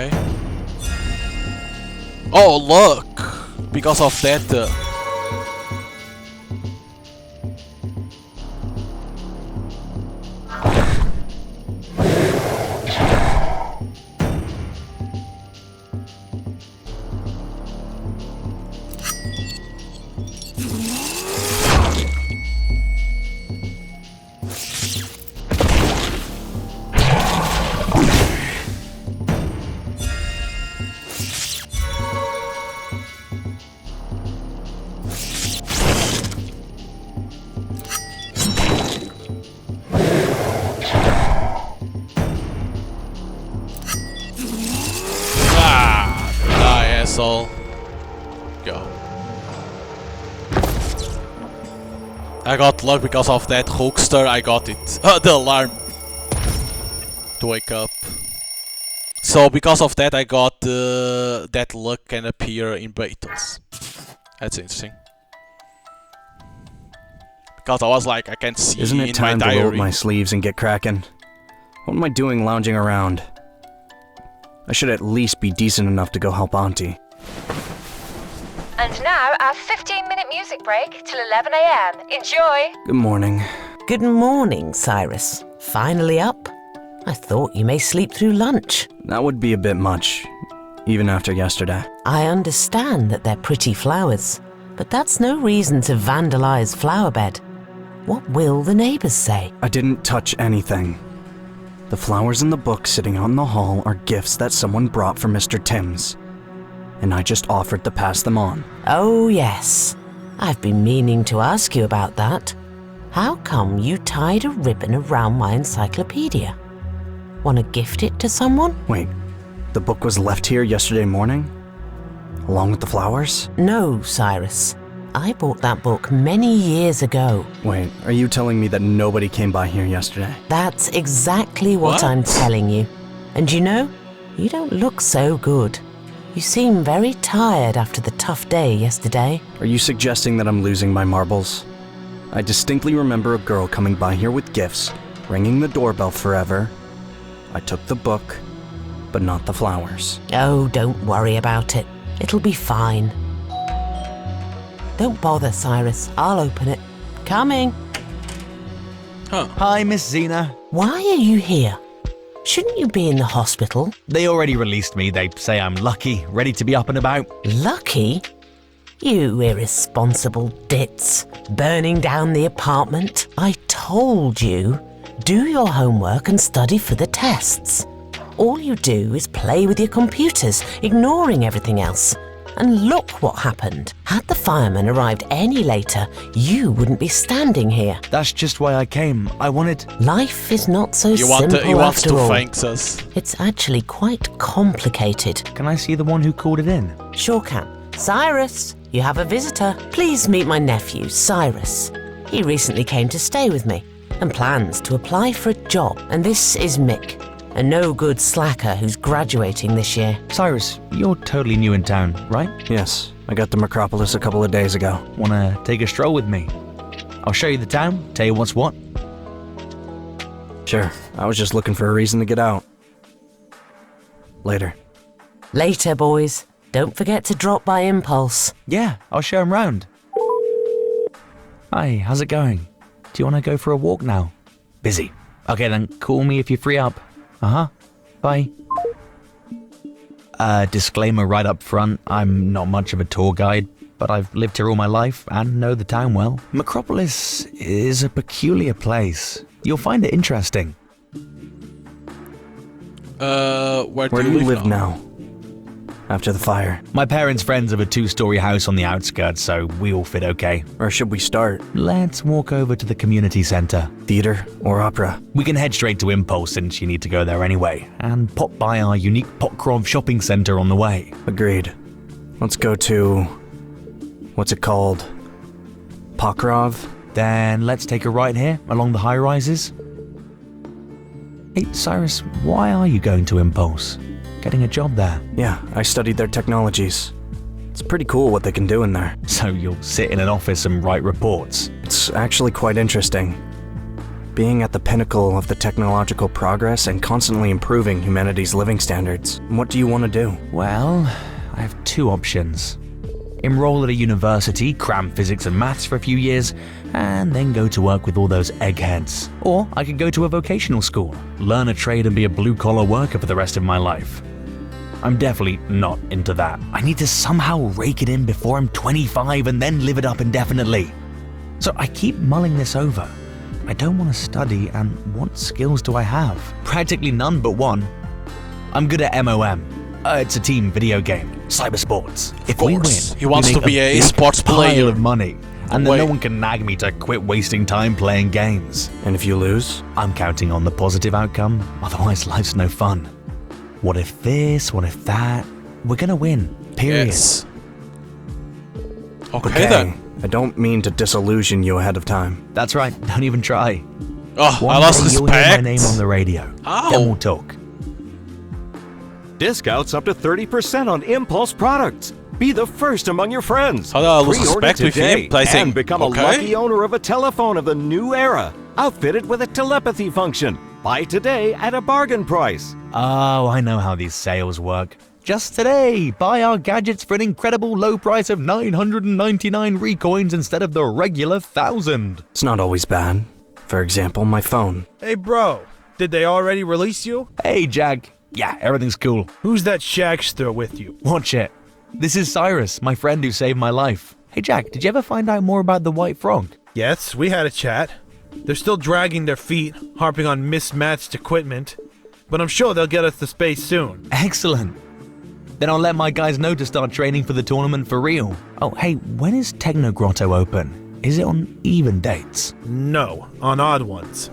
Okay. Oh, look! Because of that... asshole. Go. I got luck because of that hookster. I got it. The alarm to wake up. So because of that, I got that luck can appear in battles. That's interesting. Because I was like, I can see Isn't it in time my to roll diary. up my sleeves and get cracking? What am I doing lounging around? I should at least be decent enough to go help Auntie. And now our 15-minute music break till 11 a.m. Enjoy! Good morning. Good morning, Cyrus. Finally up? I thought you may sleep through lunch. That would be a bit much, even after yesterday. I understand that they're pretty flowers, but that's no reason to vandalize flower bed. What will the neighbors say? I didn't touch anything. The flowers in the book sitting on the hall are gifts that someone brought for Mr. Timms, and I just offered to pass them on. Oh, yes. I've been meaning to ask you about that. How come you tied a ribbon around my encyclopedia? Want to gift it to someone? Wait, the book was left here yesterday morning? Along with the flowers? No, Cyrus. I bought that book many years ago. Wait, are you telling me that nobody came by here yesterday? That's exactly what I'm telling you. And you know, you don't look so good. You seem very tired after the tough day yesterday. Are you suggesting that I'm losing my marbles? I distinctly remember a girl coming by here with gifts, ringing the doorbell forever. I took the book, but not the flowers. Oh, don't worry about it. It'll be fine. Don't bother, Cyrus. I'll open it. Coming. Huh. Hi, Miss Xena. Why are you here? Shouldn't you be in the hospital? They already released me. They say I'm lucky, ready to be up and about. Lucky? You irresponsible ditz. Burning down the apartment. I told you. Do your homework and study for the tests. All you do is play with your computers, ignoring everything else. And look what happened. Had the firemen arrived any later, you wouldn't be standing here. That's just why I came. I wanted... Life is not so He wants simple after to all. thank us. It's actually quite complicated. Can I see the one who called it in? Sure can. Cyrus, you have a visitor. Please meet my nephew, Cyrus. He recently came to stay with me and plans to apply for a job. And this is Mick, a no-good slacker who's graduating this year. Cyrus, you're totally new in town, right? Yes, I got to Macropolis a couple of days ago. Wanna take a stroll with me? I'll show you the town, tell you what's what. Sure, I was just looking for a reason to get out. Later. Later, boys. Don't forget to drop by Impulse. Yeah, I'll show him round. Hi, how's it going? Do you want to go for a walk now? Busy. Okay then, call me if you're free up. Uh-huh. Bye. Disclaimer right up front, I'm not much of a tour guide, but I've lived here all my life and know the town well. Macropolis is a peculiar place. You'll find it interesting. Where do you live now? After the fire. My parents' friends have a 2-story house on the outskirts, so we all fit okay. Where should we start? Let's walk over to the community center. Theater or opera? We can head straight to Impulse since you need to go there anyway, and pop by our unique Pokrov shopping center on the way. Agreed. Let's go to... what's it called? Pokrov? Then let's take a right here, along the high-rises. Hey, Cyrus, why are you going to Impulse? Getting a job there? Yeah, I studied their technologies. It's pretty cool what they can do in there. So you'll sit in an office and write reports? It's actually quite interesting. being at the pinnacle of the technological progress and constantly improving humanity's living standards. What do you want to do? Well, I have two options. Enroll at a university, cram physics and maths for a few years, and then go to work with all those eggheads. Or I could go to a vocational school, learn a trade and be a blue-collar worker for the rest of my life. I'm definitely not into that. I need to somehow rake it in before I'm 25 and then live it up indefinitely. So I keep mulling this over. I don't want to study, and what skills do I have? Practically none but one. I'm good at MOM. It's a team video game, cybersports. If we win, he wants we to make be a big sports pile player. of money, and then no one can nag me to quit wasting time playing games. And if you lose? I'm counting on the positive outcome, otherwise life's no fun. What if this, what if that? We're gonna win, period. Yes. Okay then. I don't mean to disillusion you ahead of time. That's right, don't even try. Oh, One I lost day you'll hear respect. my name on the radio. How? Then we'll talk. Discounts up to 30% on Impulse products. Be the first among your friends. How do I lose Pre-order respect with today him? Placing, and become okay. a lucky owner of a telephone of the new era, outfitted with a telepathy function. Buy today at a bargain price. Oh, I know how these sales work. Just today, buy our gadgets for an incredible low price of 999 recoins instead of the regular 1,000. It's not always bad. For example, my phone. Hey bro, did they already release you? Hey Jack. Yeah, everything's cool. Who's that shagster with you? Watch it. This is Cyrus, my friend who saved my life. Hey Jack, did you ever find out more about the White Frog? Yes, we had a chat. They're still dragging their feet, harping on mismatched equipment. But I'm sure they'll get us to space soon. Excellent. Then I'll let my guys know to start training for the tournament for real. Oh, hey, when is Techno Grotto open? Is it on even dates? No, on odd ones.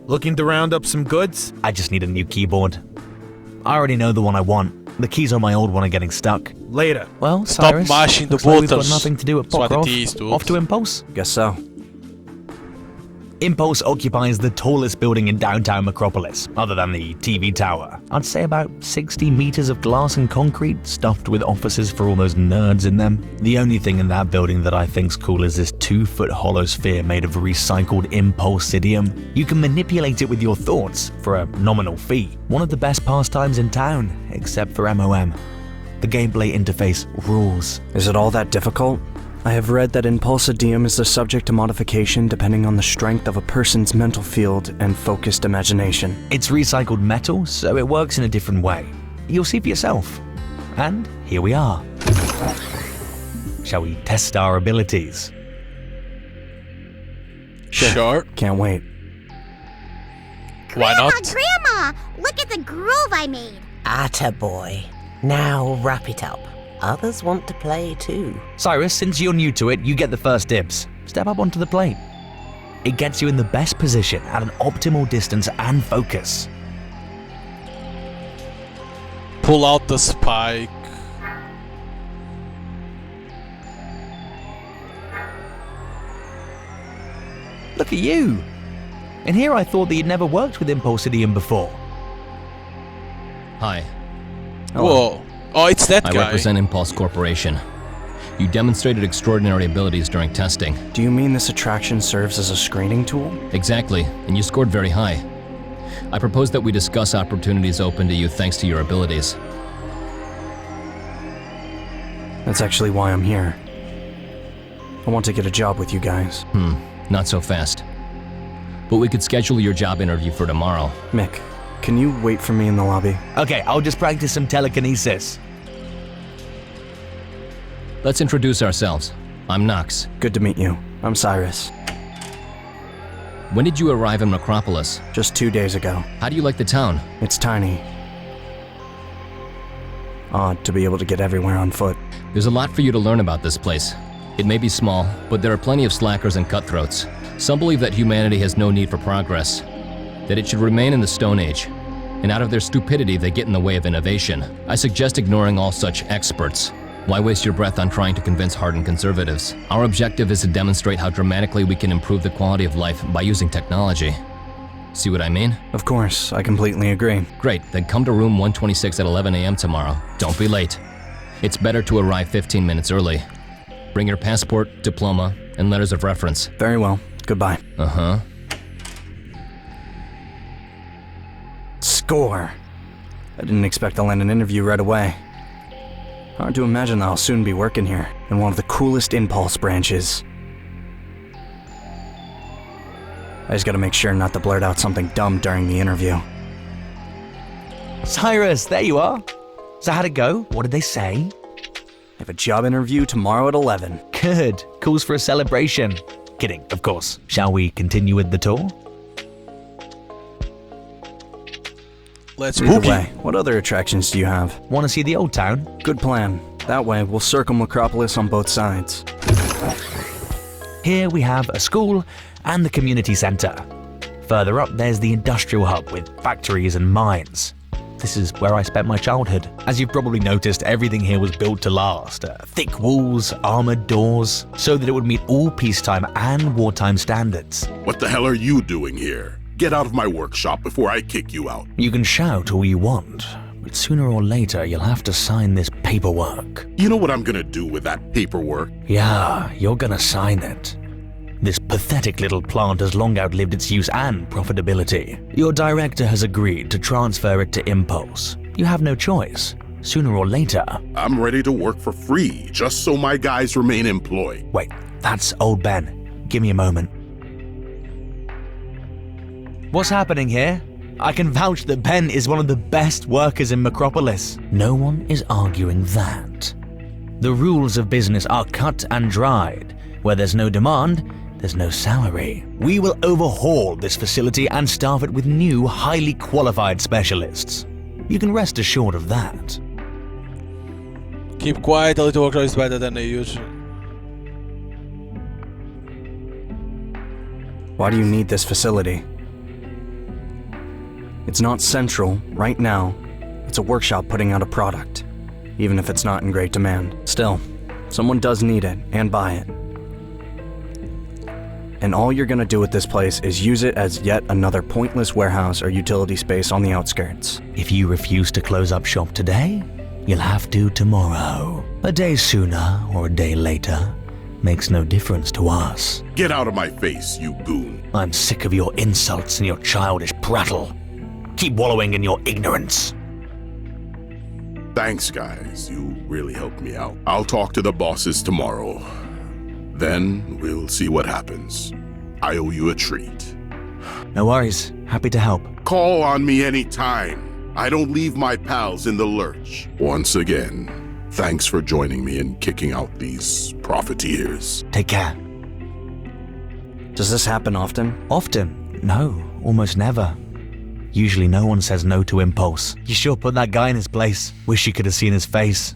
Looking to round up some goods? I just need a new keyboard. I already know the one I want. The keys on my old one are getting stuck. Later. Well, Stop Cyrus, mashing the looks like we've got buttons. nothing to do at That's what Pop it is, dude. Off to Impulse? Guess so. Impulse occupies the tallest building in downtown Macropolis, other than the TV tower. I'd say about 60 meters of glass and concrete, stuffed with offices for all those nerds in them. The only thing in that building that I think's cool is this 2-foot hollow sphere made of recycled impulsidium. You can manipulate it with your thoughts for a nominal fee. One of the best pastimes in town, except for MOM. The gameplay interface rules. Is it all that difficult? I have read that impulsidium is the subject to modification depending on the strength of a person's mental field and focused imagination. It's recycled metal, so it works in a different way. You'll see for yourself. And here we are. Shall we test our abilities? Sure. Can't wait. Why not? Grandma! Look at the groove I made. Attaboy. Now wrap it up. Others want to play too. Cyrus, since you're new to it, you get the first dibs. Step up onto the plate. It gets you in the best position at an optimal distance and focus. Pull out the spike. Look at you! And here I thought that you'd never worked with Impulsidium before. Hi. Whoa. Oh, it's that I guy. represent Impulse Corporation. You demonstrated extraordinary abilities during testing. Do you mean this attraction serves as a screening tool? Exactly, and you scored very high. I propose that we discuss opportunities open to you thanks to your abilities. That's actually why I'm here. I want to get a job with you guys. Not so fast. But we could schedule your job interview for tomorrow. Mick, can you wait for me in the lobby? Okay, I'll just practice some telekinesis. Let's introduce ourselves. I'm Nox. Good to meet you. I'm Cyrus. When did you arrive in Macropolis? Just 2 days ago. How do you like the town? It's tiny. Odd to be able to get everywhere on foot. There's a lot for you to learn about this place. It may be small, but there are plenty of slackers and cutthroats. Some believe that humanity has no need for progress, that it should remain in the Stone Age, and out of their stupidity they get in the way of innovation. I suggest ignoring all such experts. Why waste your breath on trying to convince hardened conservatives? Our objective is to demonstrate how dramatically we can improve the quality of life by using technology. See what I mean? Of course, I completely agree. Great, then come to room 126 at 11 a.m. tomorrow. Don't be late. It's better to arrive 15 minutes early. Bring your passport, diploma, and letters of reference. Very well. Goodbye. Uh-huh. score. I didn't expect to land an interview right away. Hard to imagine that I'll soon be working here, in one of the coolest impulse branches. I just gotta make sure not to blurt out something dumb during the interview. Cyrus, there you are. So how'd it go? What did they say? I have a job interview tomorrow at 11. Good. Calls for a celebration. Kidding, of course. Shall we continue with the tour? Let's Either boogie. way, what other attractions do you have? Want to see the old town? Good plan. That way, we'll circle Macropolis on both sides. Here we have a school and the community centre. Further up, there's the industrial hub with factories and mines. This is where I spent my childhood. As you've probably noticed, everything here was built to last. Thick walls, armoured doors, so that it would meet all peacetime and wartime standards. What the hell are you doing here? Get out of my workshop before I kick you out. You can shout all you want, but sooner or later you'll have to sign this paperwork. You know what I'm gonna do with that paperwork? Yeah, you're gonna sign it. This pathetic little plant has long outlived its use and profitability. Your director has agreed to transfer it to Impulse. You have no choice. Sooner or later. I'm ready to work for free, just so my guys remain employed. Wait, that's old Ben. Give me a moment. What's happening here? I can vouch that Ben is one of the best workers in Macropolis. No one is arguing that. The rules of business are cut and dried. Where there's no demand, there's no salary. We will overhaul this facility and staff it with new, highly qualified specialists. You can rest assured of that. Keep quiet, a little workload is better than a huge. Why do you need this facility? It's not central, right now. It's a workshop putting out a product, even if it's not in great demand. Still, someone does need it, and buy it. And all you're gonna do with this place is use it as yet another pointless warehouse or utility space on the outskirts. If you refuse to close up shop today, you'll have to tomorrow. A day sooner or a day later makes no difference to us. Get out of my face, you goon. I'm sick of your insults and your childish prattle. Keep wallowing in your ignorance. Thanks, guys. You really helped me out. I'll talk to the bosses tomorrow. Then we'll see what happens. I owe you a treat. No worries. Happy to help. Call on me anytime. I don't leave my pals in the lurch. Once again, thanks for joining me in kicking out these profiteers. Take care. Does this happen often? Often? No, almost never. Usually no one says no to Impulse. You sure put that guy in his place. Wish you could have seen his face.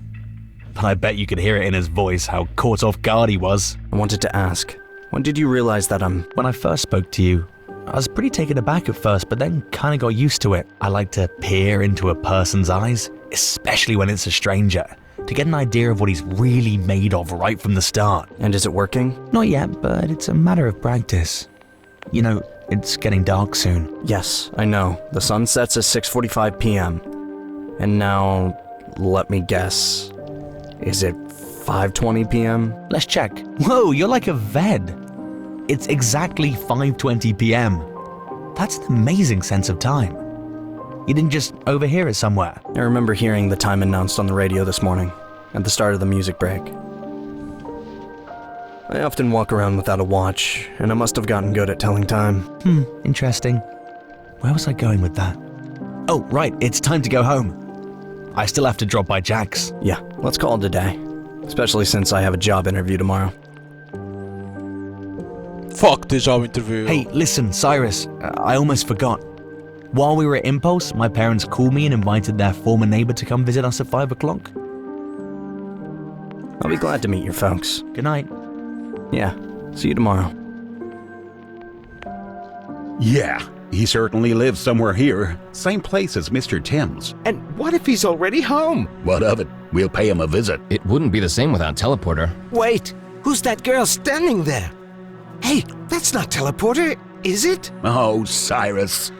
But I bet you could hear it in his voice how caught off guard he was. I wanted to ask, when did you realize that When I first spoke to you, I was pretty taken aback at first, but then kinda got used to it. I like to peer into a person's eyes, especially when it's a stranger, to get an idea of what he's really made of right from the start. And is it working? Not yet, but it's a matter of practice. You know, it's getting dark soon. Yes, I know. The sun sets at 6:45 p.m. And now, let me guess, is it 5:20 p.m.? Let's check. Whoa, you're like a VED. It's exactly 5:20 p.m. That's an amazing sense of time. You didn't just overhear it somewhere. I remember hearing the time announced on the radio this morning, at the start of the music break. I often walk around without a watch, and I must have gotten good at telling time. Interesting. Where was I going with that? Oh, right, it's time to go home. I still have to drop by Jack's. Yeah, let's call it a day. Especially since I have a job interview tomorrow. Fuck the job interview. Hey, listen, Cyrus, I almost forgot. While we were at Impulse, my parents called me and invited their former neighbor to come visit us at 5 o'clock. I'll be glad to meet your folks. Good night. Yeah, see you tomorrow. Yeah, he certainly lives somewhere here. Same place as Mr. Tim's. And what if he's already home? What of it? We'll pay him a visit. It wouldn't be the same without Teleporter. Wait, who's that girl standing there? Hey, that's not Teleporter, is it? Oh, Cyrus.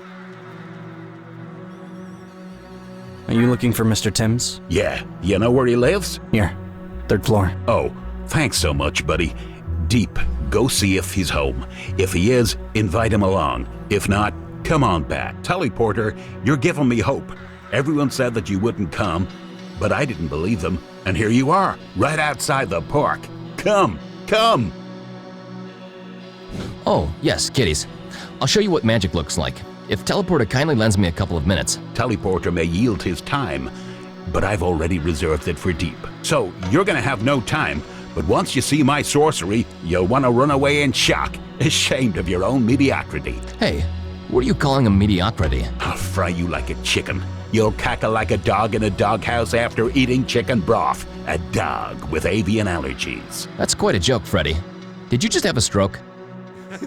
Are you looking for Mr. Timms? Yeah, you know where he lives? Here, 3rd floor. Oh, thanks so much, buddy. Deep, go see if he's home. If he is, invite him along. If not, Come on back. Teleporter, you're giving me hope. Everyone said that you wouldn't come, but I didn't believe them. And here you are, right outside the park. Come, come! Oh, yes, kitties. I'll show you what magic looks like. If Teleporter kindly lends me a couple of minutes. Teleporter may yield his time, but I've already reserved it for Deep. So you're gonna have no time, but once you see my sorcery, you'll want to run away in shock, ashamed of your own mediocrity. Hey, what are you calling a mediocrity? I'll fry you like a chicken. You'll cackle like a dog in a doghouse after eating chicken broth. A dog with avian allergies. That's quite a joke, Freddy. Did you just have a stroke? It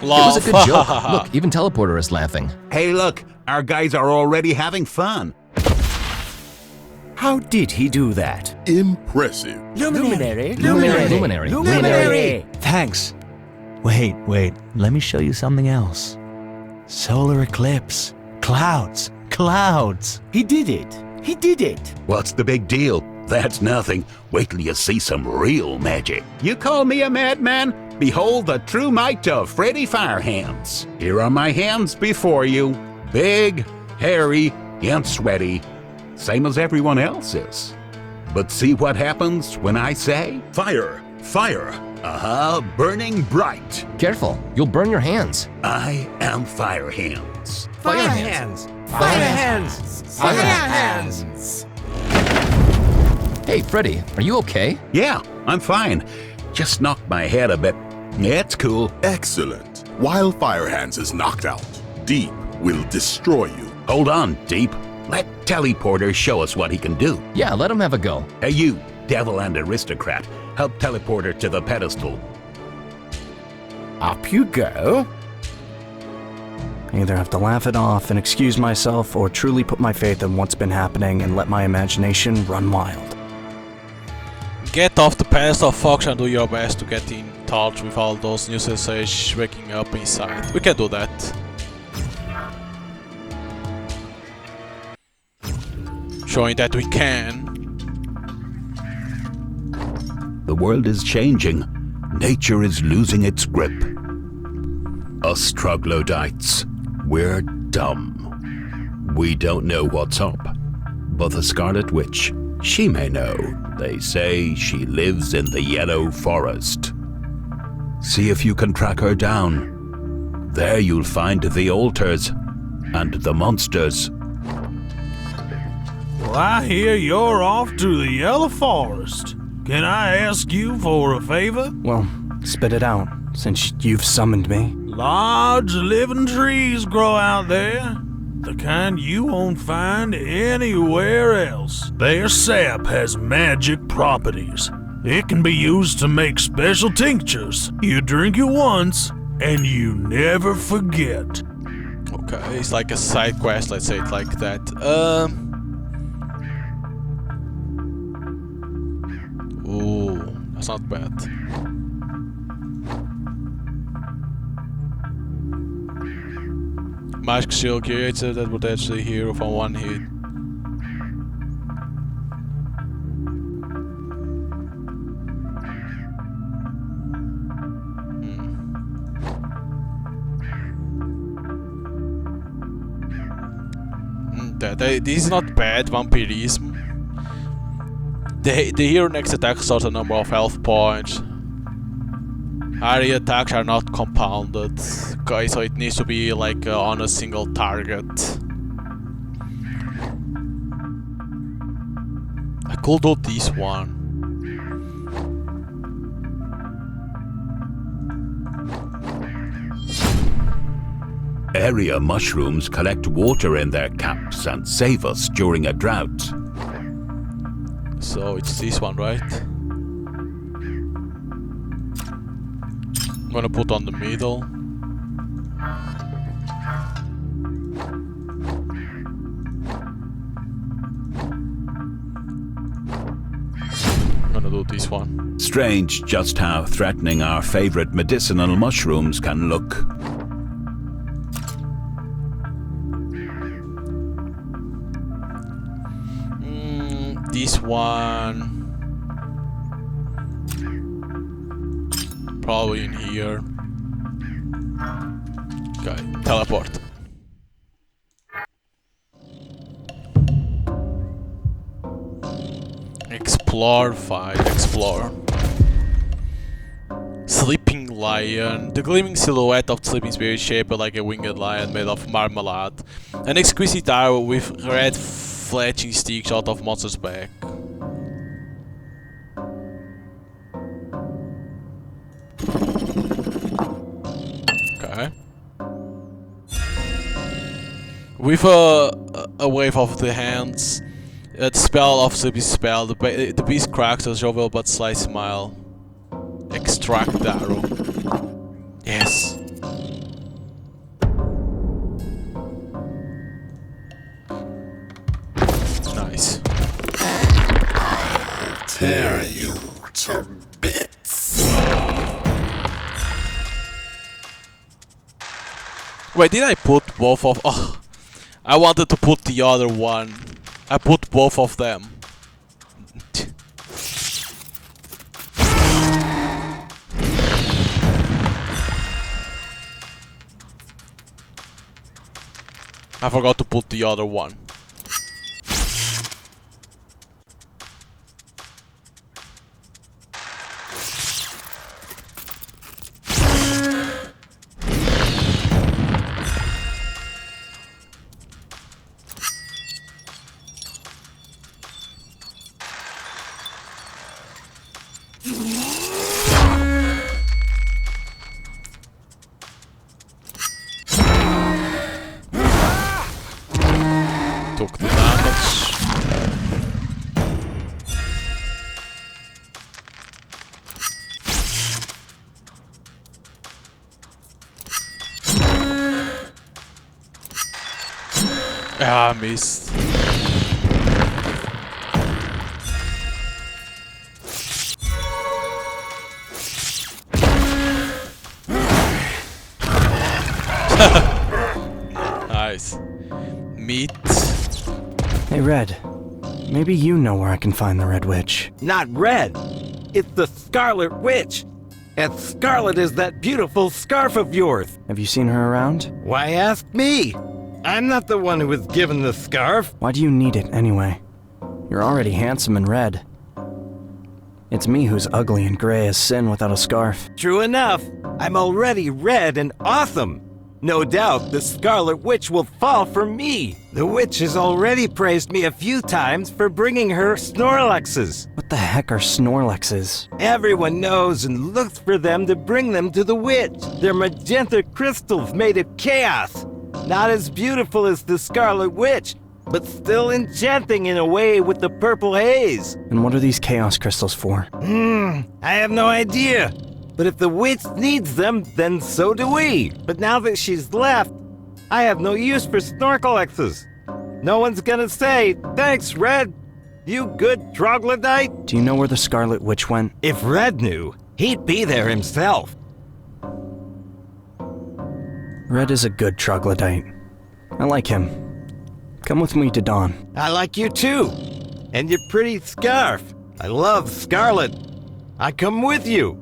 was a good joke. Look, even Teleporter is laughing. Hey, look, our guys are already having fun. How did he do that? Impressive. Luminary. Luminary. Thanks. Wait. Let me show you something else. Solar eclipse. Clouds. He did it. What's the big deal? That's nothing. Wait till you see some real magic. You call me a madman? Behold the true might of Freddy Firehands. Here are my hands before you. Big, hairy, and sweaty. Same as everyone else's. But see what happens when I say fire, fire. Burning bright. Careful, you'll burn your hands. I am Fire Hands. Fire hands. Hey, Freddy, are you okay? Yeah, I'm fine. Just knocked my head a bit. It's cool. Excellent. While Firehands is knocked out, Deep will destroy you. Hold on, Deep. Let Teleporter show us what he can do. Yeah, let him have a go. Hey, you, devil and aristocrat. Help Teleporter to the pedestal. Up you go. I either have to laugh it off and excuse myself, or truly put my faith in what's been happening and let my imagination run wild. Get off the pedestal, Fox, and do your best to get in touch with all those nuisances waking up inside. We can do that. Showing that we can. The world is changing. Nature is losing its grip. Us troglodytes, we're dumb. We don't know what's up. But the Scarlet Witch, she may know. They say she lives in the Yellow Forest. See if you can track her down. There you'll find the altars and the monsters. Well, I hear you're off to the Yellow Forest. Can I ask you for a favor? Well, spit it out, since you've summoned me. Large living trees grow out there. The kind you won't find anywhere else. Their sap has magic properties. It can be used to make special tinctures. You drink it once, and you never forget. Okay, it's like a side quest, let's say it like that. Ooh, that's not bad. Magic shield creator that would actually heal from one hit. This is not bad, vampirism. The hero next attack starts a number of health points. Area attacks are not compounded, okay, so it needs to be like on a single target. I could do this one. Area mushrooms collect water in their caps and save us during a drought. So it's this one, right? I'm gonna put on the middle. I'm gonna do this one. Strange just how threatening our favorite medicinal mushrooms can look. This one. Probably in here. Okay, teleport. Explore, fight, explore. Sleeping lion. The gleaming silhouette of the sleeping spirit shaped like a winged lion made of marmalade. An exquisite arrow with red flashing sticks out of monster's back. Okay. With a wave of the hands, the spell of the beast spell, the beast cracks a jovial but slight smile. Extract the arrow. Yes. Nice. Tear you to bits. Wait, did I put both of... Oh, I wanted to put the other one. I put both of them. I forgot to put the other one. Took the damage. Ah, missed. Nice. Meat. Hey, Red. Maybe you know where I can find the Red Witch. Not Red. It's the Scarlet Witch. And Scarlet is that beautiful scarf of yours. Have you seen her around? Why ask me? I'm not the one who was given the scarf. Why do you need it anyway? You're already handsome and red. It's me who's ugly and gray as sin without a scarf. True enough. I'm already red and awesome. No doubt the Scarlet Witch will fall for me. The witch has already praised me a few times for bringing her Snorlaxes. What the heck are Snorlaxes? Everyone knows and looks for them to bring them to the witch. They're magenta crystals made of chaos. Not as beautiful as the Scarlet Witch, but still enchanting in a way with the purple haze. And what are these chaos crystals for? I have no idea. But if the witch needs them, then so do we. But now that she's left, I have no use for Snorlaxes. No one's gonna say, thanks, Red. You good troglodyte. Do you know where the Scarlet Witch went? If Red knew, he'd be there himself. Red is a good troglodyte. I like him. Come with me to Dawn. I like you too. And your pretty scarf. I love Scarlet. I come with you.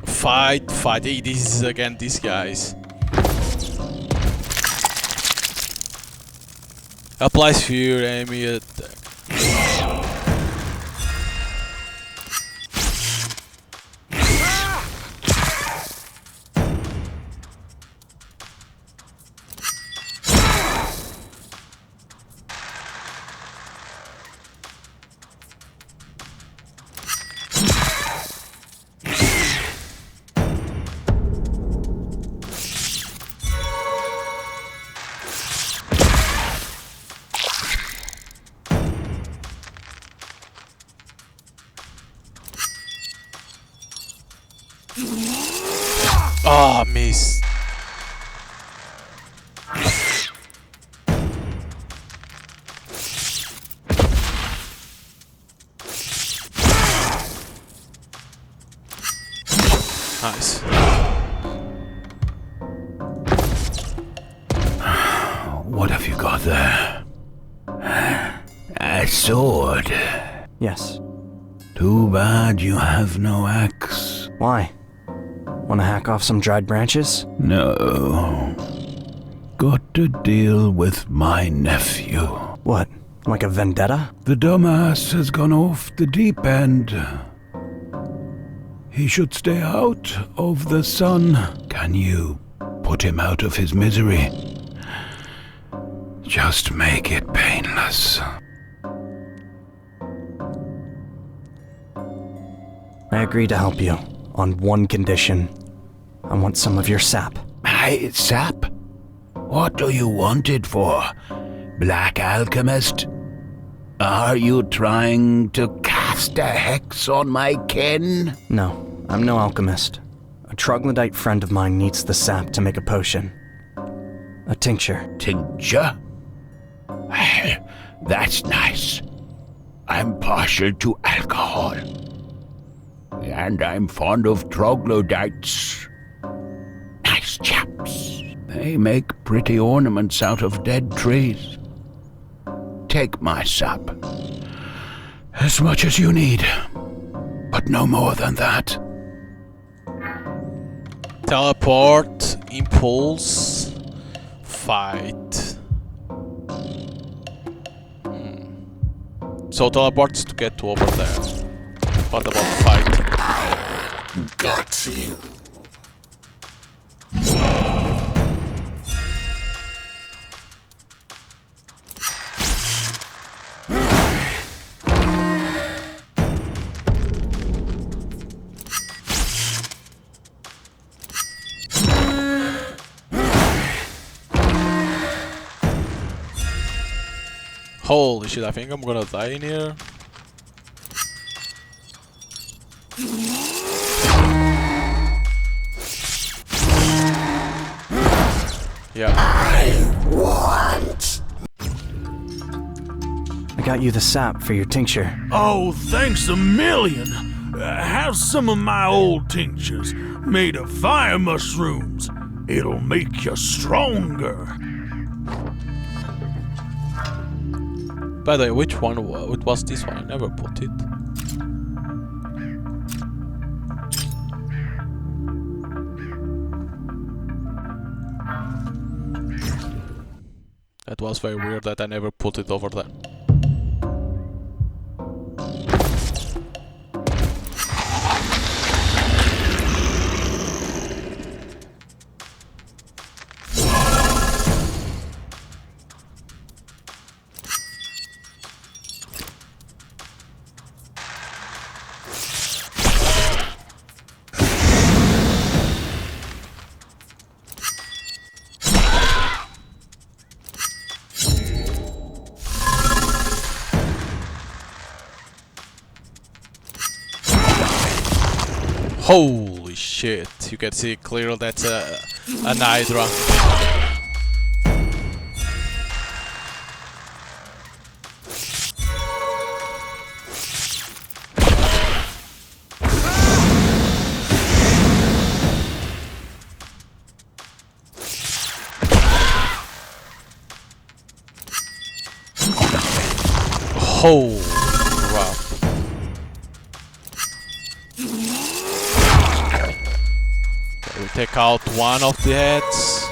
Fight. Hey, this is again these guys. Applies fear, enemy attack. Oh, missed. Nice. What have you got there? A sword. Yes. Too bad you have no axe. Why? Wanna hack off some dried branches? No. Got to deal with my nephew. What? Like a vendetta? The dumbass has gone off the deep end. He should stay out of the sun. Can you put him out of his misery? Just make it painless. I agree to help you, on one condition. I want some of your sap. Hey, sap? What do you want it for, Black Alchemist? Are you trying to cast a hex on my kin? No, I'm no alchemist. A troglodyte friend of mine needs the sap to make a potion. A tincture. Tincture? That's nice. I'm partial to alcohol. And I'm fond of troglodytes. Nice chaps. They make pretty ornaments out of dead trees. Take my sap. As much as you need. But no more than that. Teleport, impulse, fight. So teleports to get to over there. What about fight? Got you. Holy shit, I think I'm gonna die in here. Yeah. I got you the sap for your tincture. Oh, thanks a million. Have some of my old tinctures made of fire mushrooms. It'll make you stronger. By the way, which one it was this one? I never put it. That was very weird that I never put it over there. Holy shit, you can see clearly that's an Hydra. Holy crap. We take out one of the heads.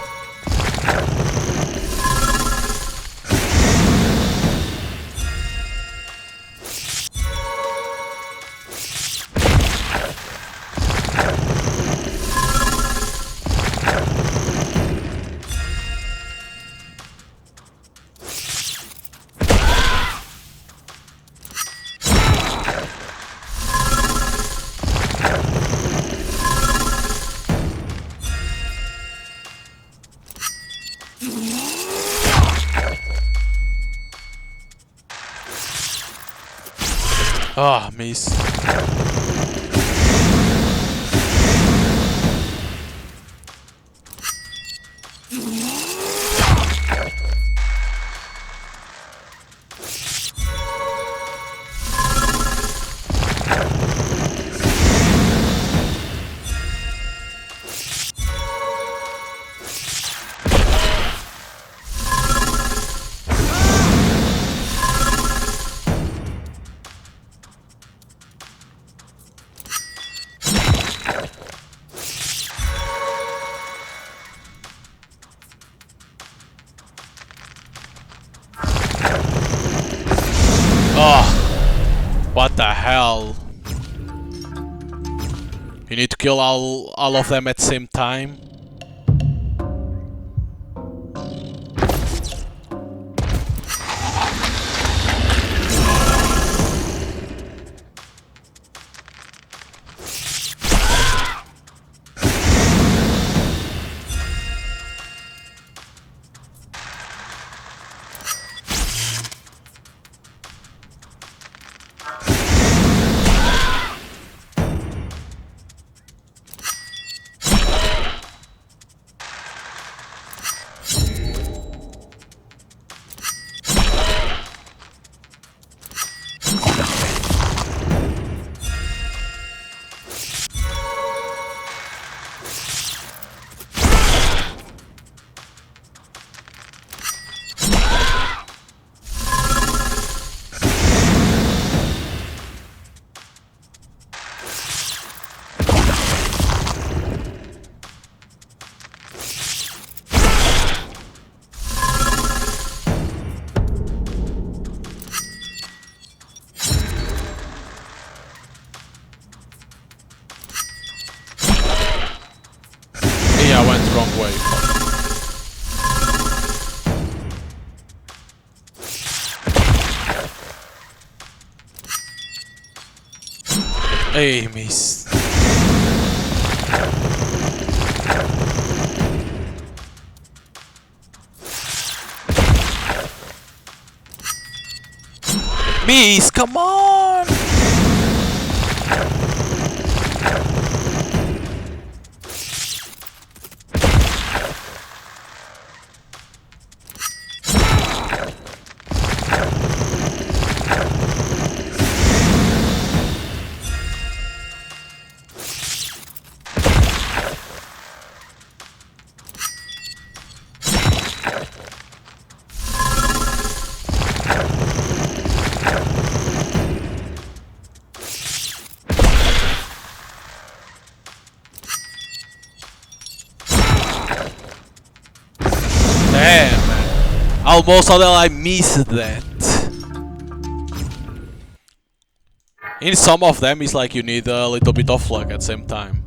Ah, miss. What the hell? You need to kill all of them at the same time? Yeah, I went the wrong way. Hey, miss. Miss, come on! Damn, man. Almost thought I missed that. In some of them, it's like you need a little bit of luck at the same time.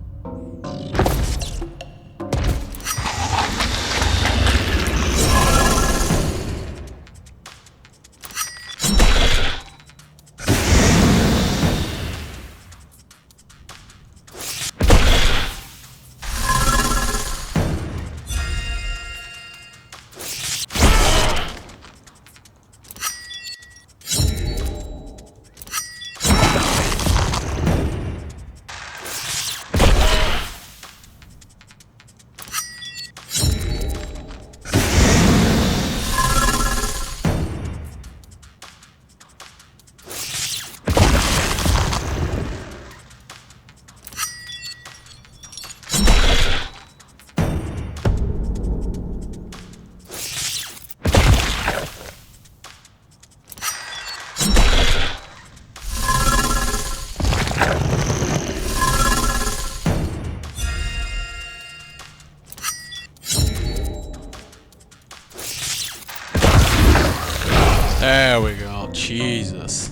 There we go. Jesus.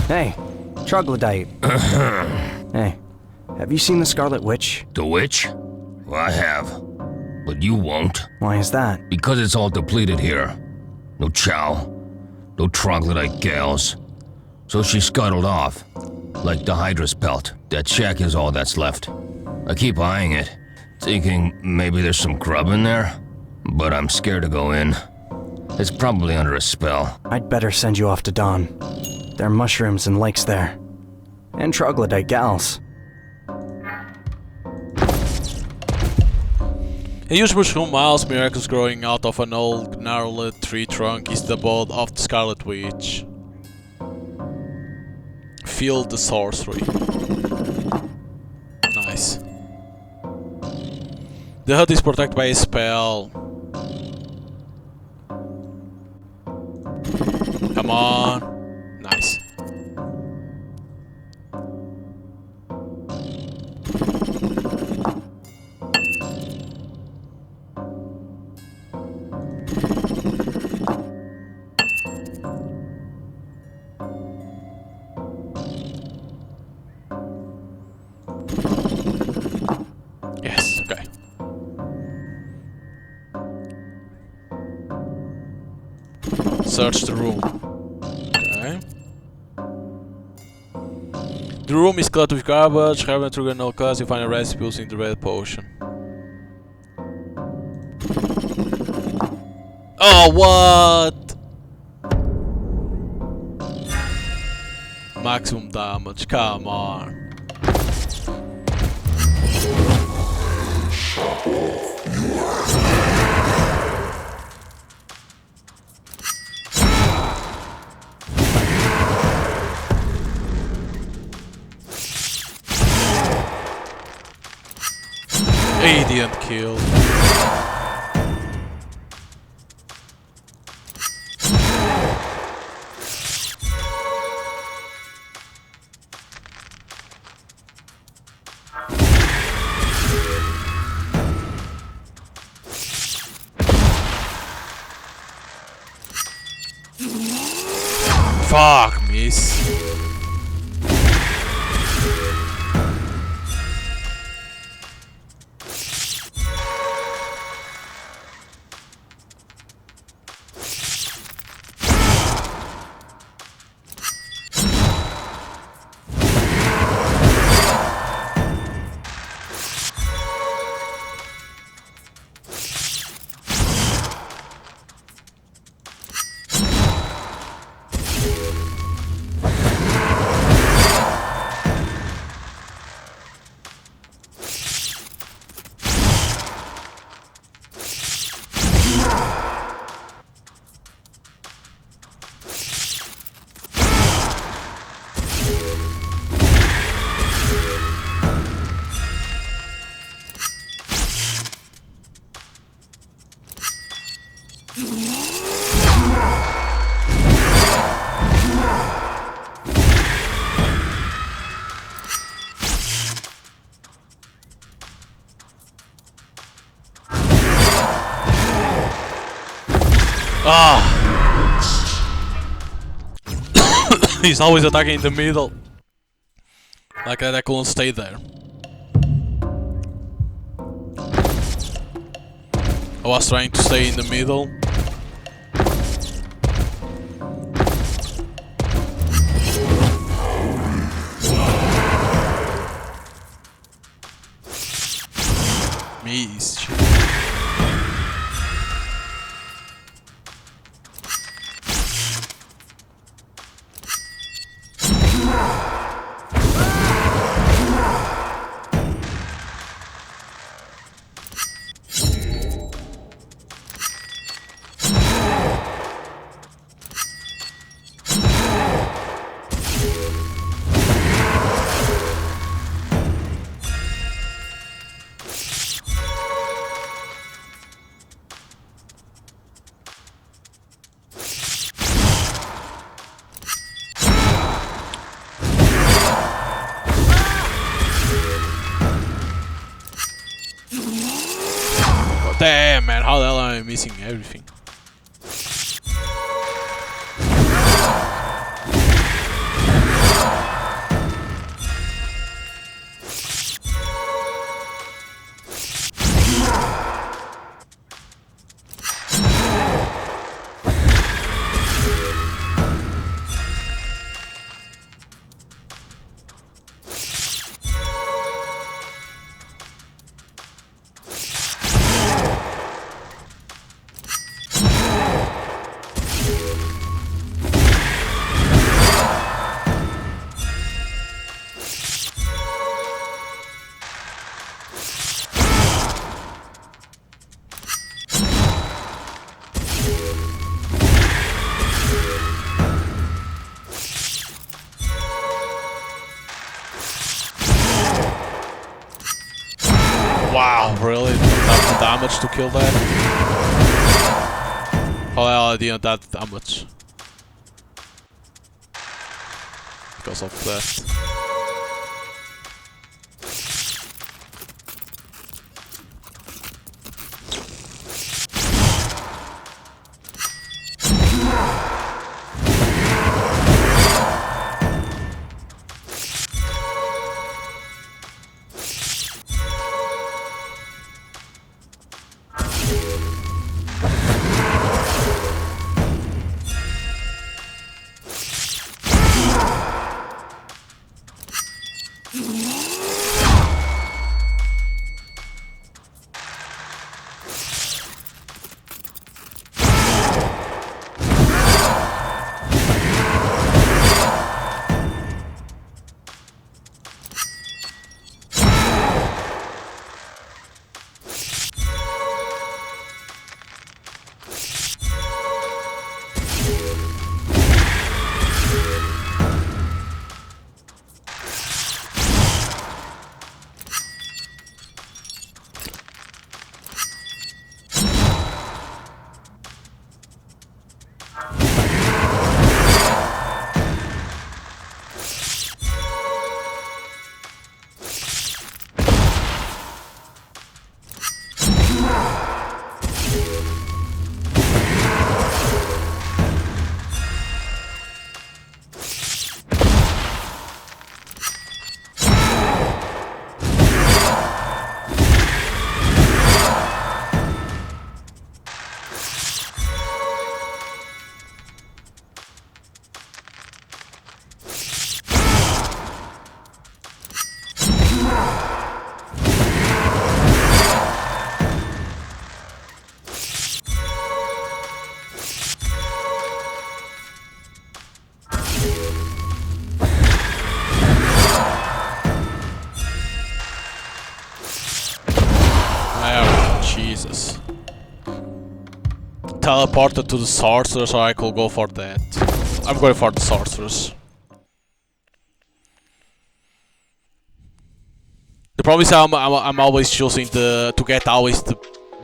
Hey, troglodyte. Hey, have you seen the Scarlet Witch? The witch? Well, I have. But you won't. Why is that? Because it's all depleted here. No chow. No troglodyte gals. So she scuttled off. Like the Hydra's pelt. That shack is all that's left. I keep eyeing it, thinking maybe there's some grub in there. But I'm scared to go in. It's probably under a spell. I'd better send you off to Dawn. There are mushrooms and lakes there. And troglodyte gals. A huge mushroom miles miracles growing out of an old gnarled tree trunk is the abode of the Scarlet Witch. Feel the sorcery. Nice. The hut is protected by a spell. Come on. Nice. Search the room. Okay. The room is cluttered with garbage. Grabbing through an old closet, you find a recipe in the red potion. Oh, what? Maximum damage, come on. He didn't kill. Fuck, miss. Ah! He's always attacking in the middle. Like that, I couldn't stay there. I was trying to stay in the middle. Miss. Damn, man, how the hell am I missing everything? Wow, really? Enough damage to kill that? Oh well, I didn't that damage. Because of that. teleported to the sorcerer, so I could go for that. I'm going for the sorcerers. The problem is I'm always choosing to get always the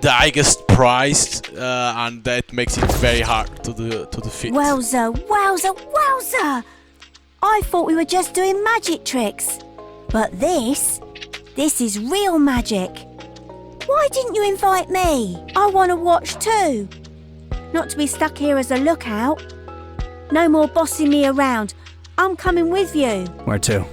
highest price, and that makes it very hard to defeat. Wowza, wowza, wowza! I thought we were just doing magic tricks. But this is real magic. Why didn't you invite me? I want to watch too. Not to be stuck here as a lookout. No more bossing me around. I'm coming with you. Where to?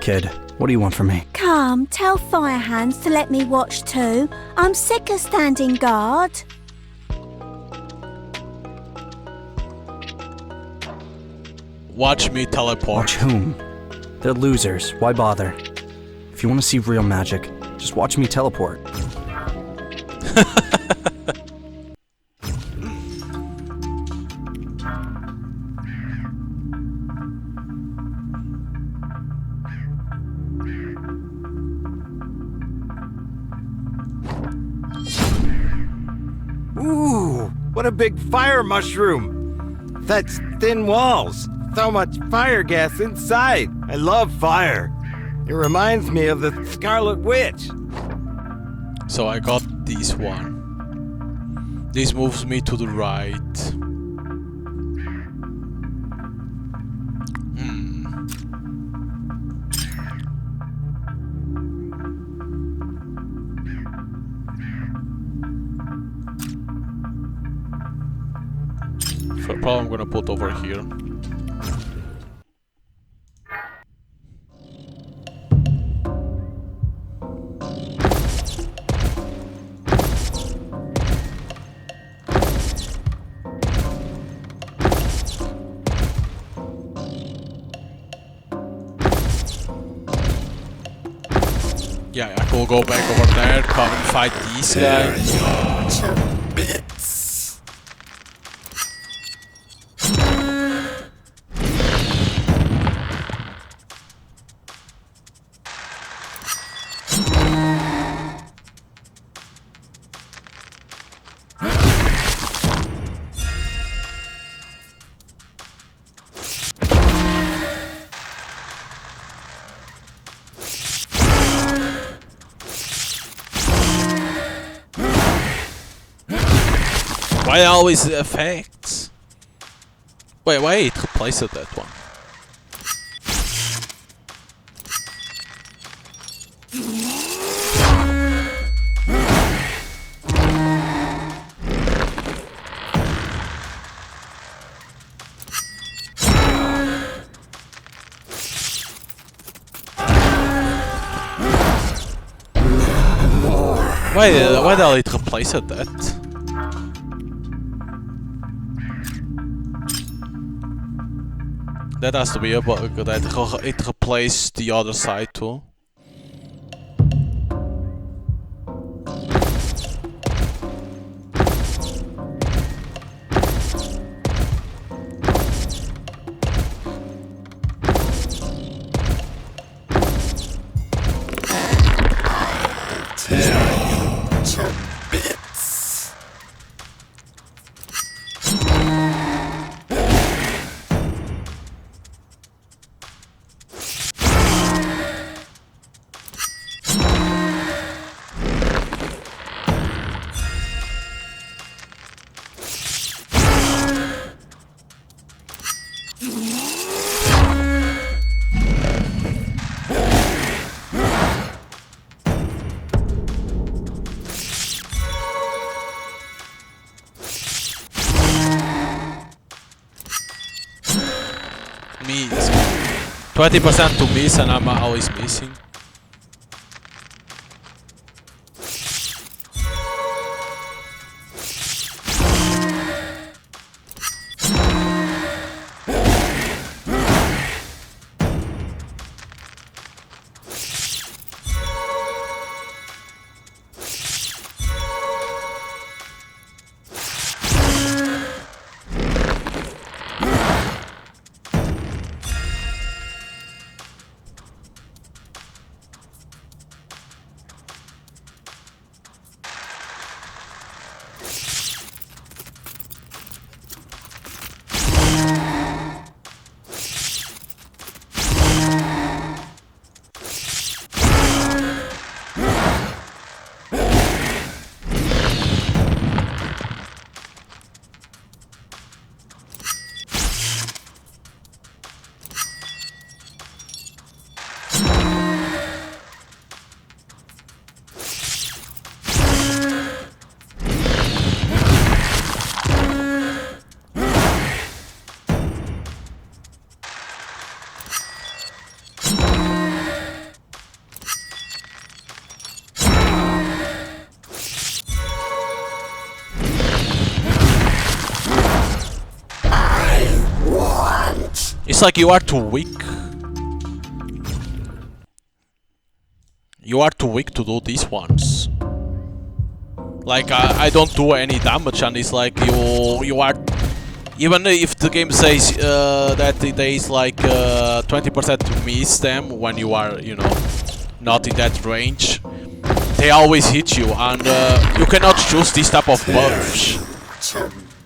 Kid, what do you want from me? Come, tell Firehands to let me watch too. I'm sick of standing guard. Watch me teleport. Watch whom? They're losers. Why bother? If you want to see real magic, just watch me teleport. Ooh, what a big fire mushroom! That's thin walls. So much fire gas inside. I love fire. It reminds me of the Scarlet Witch. So I got this one. This moves me to the right. Probably I'm gonna put over here. Yeah, I could go back over there, come and fight these guys. Why always the effects? Wait, it replaced that one. Why did it replace that? That has to be a bug, that it replaced the other side too. Miss. 20% to miss and I'm always missing. like you are too weak. You are too weak to do these ones. Like I don't do any damage, and it's like you are. Even if the game says that there is like 20% to miss them when you are, you know, not in that range, they always hit you, and you cannot choose this type of buffs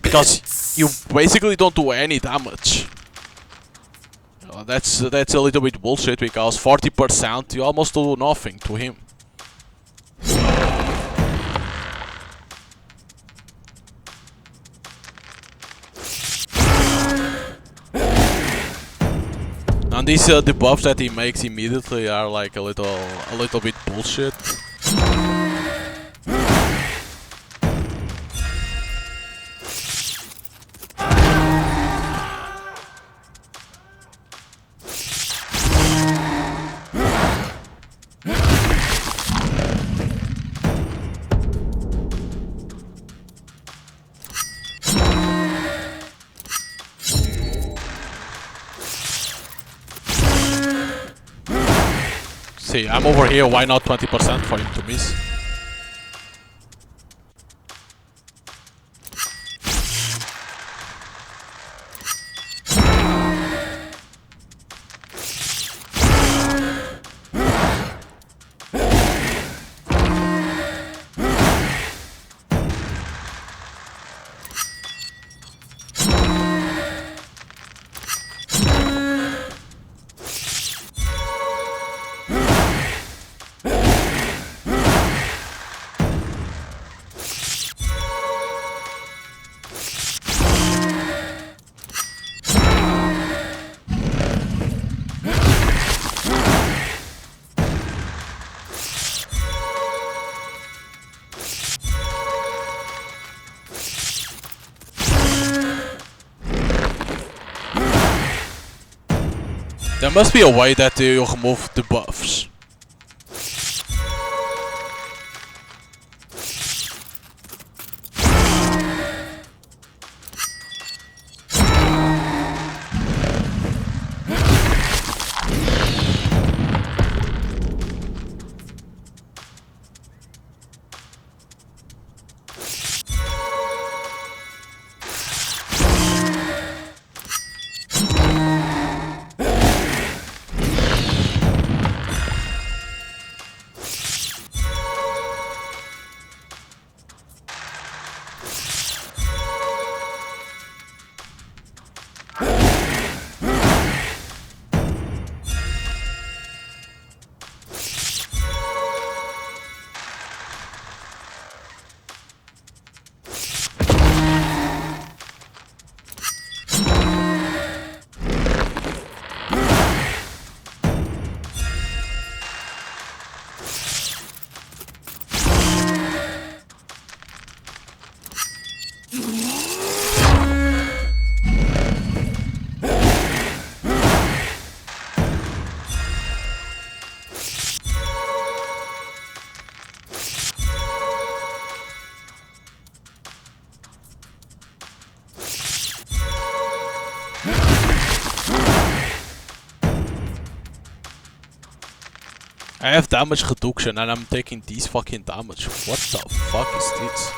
because you basically don't do any damage. That's a little bit bullshit because 40% you almost do nothing to him. And these debuffs that he makes immediately are like a little bit bullshit. See, I'm over here, why not 20% for him to miss? There must be a way that you remove the buffs. I have damage reduction and I'm taking these fucking damage. What the fuck is this?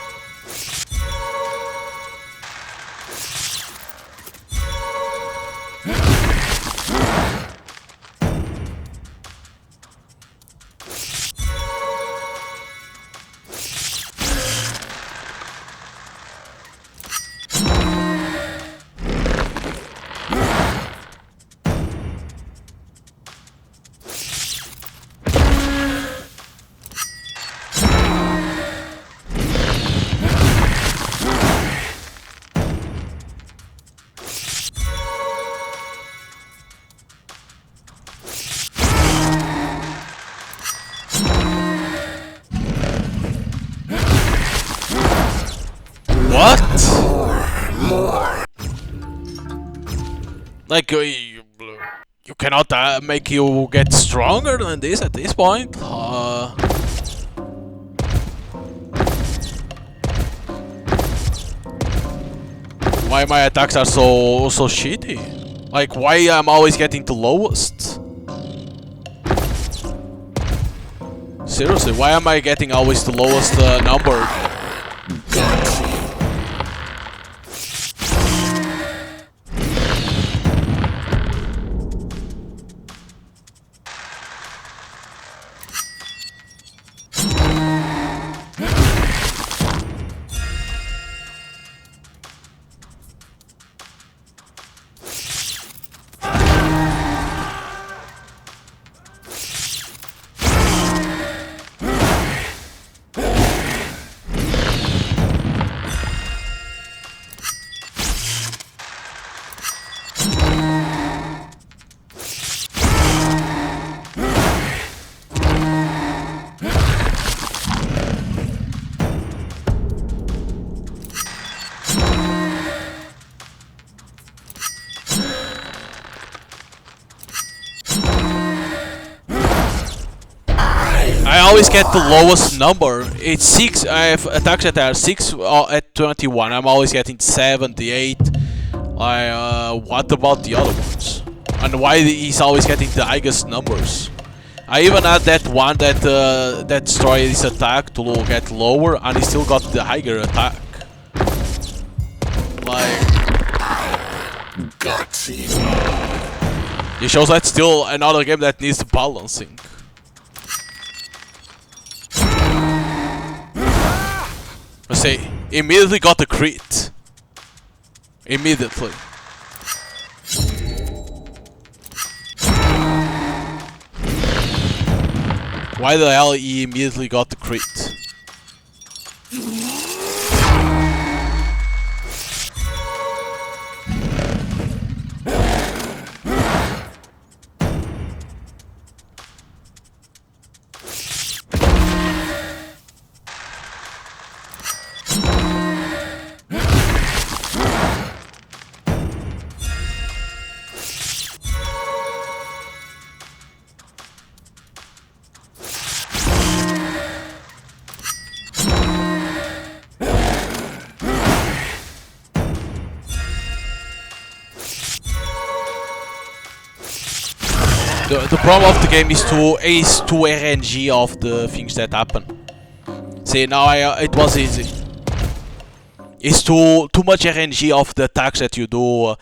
Like, you cannot make you get stronger than this at this point. Why my attacks are so shitty? Like, why I'm always getting the lowest? Seriously, why am I getting always the lowest number? I always get the lowest number. It's 6. I have attacks that are 6 at 21. I'm always getting 78. What about the other ones? And why he's always getting the highest numbers? I even had that one that destroyed his attack to get lower, and he still got the higher attack. Like, Gutsy. it shows that's still another game that needs balancing. I say, immediately got the crit. Immediately. Why the hell he immediately got the crit? The problem of the game is to RNG of the things that happen. See, now it was easy. It's too much RNG of the attacks that you do,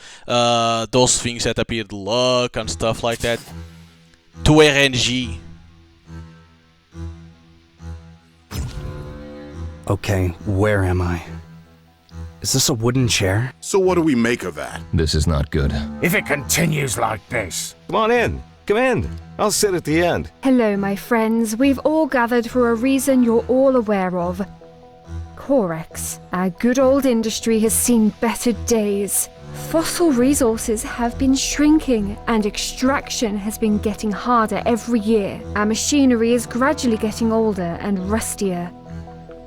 those things that appear luck and stuff like that. Too RNG. Okay, where am I? Is this a wooden chair? So what do we make of that? This is not good. If it continues like this... Come on in. Come in. I'll sit at the end. Hello, my friends. We've all gathered for a reason you're all aware of. Corex. Our good old industry has seen better days. Fossil resources have been shrinking, and extraction has been getting harder every year. Our machinery is gradually getting older and rustier.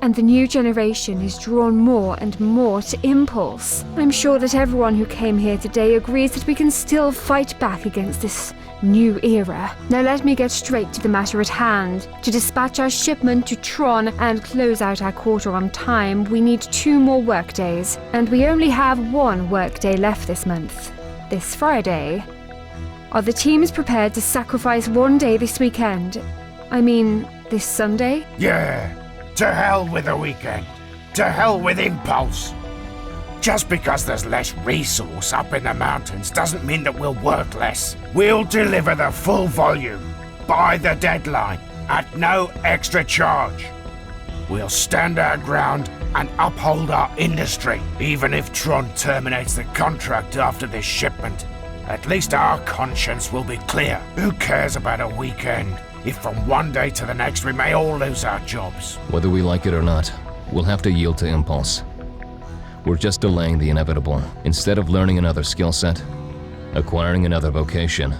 And the new generation is drawn more and more to impulse. I'm sure that everyone who came here today agrees that we can still fight back against this new era. Now let me get straight to the matter at hand. To dispatch our shipment to Tron and close out our quarter on time, we need 2 more workdays, and we only have 1 workday left this month. This Friday. Are the teams prepared to sacrifice 1 day this weekend? I mean, this Sunday? Yeah. To hell with the weekend. To hell with impulse. Just because there's less resource up in the mountains doesn't mean that we'll work less. We'll deliver the full volume by the deadline at no extra charge. We'll stand our ground and uphold our industry, even if Tron terminates the contract after this shipment. At least our conscience will be clear. Who cares about a weekend if from one day to the next we may all lose our jobs? Whether we like it or not, we'll have to yield to impulse. We're just delaying the inevitable. Instead of learning another skill set, acquiring another vocation,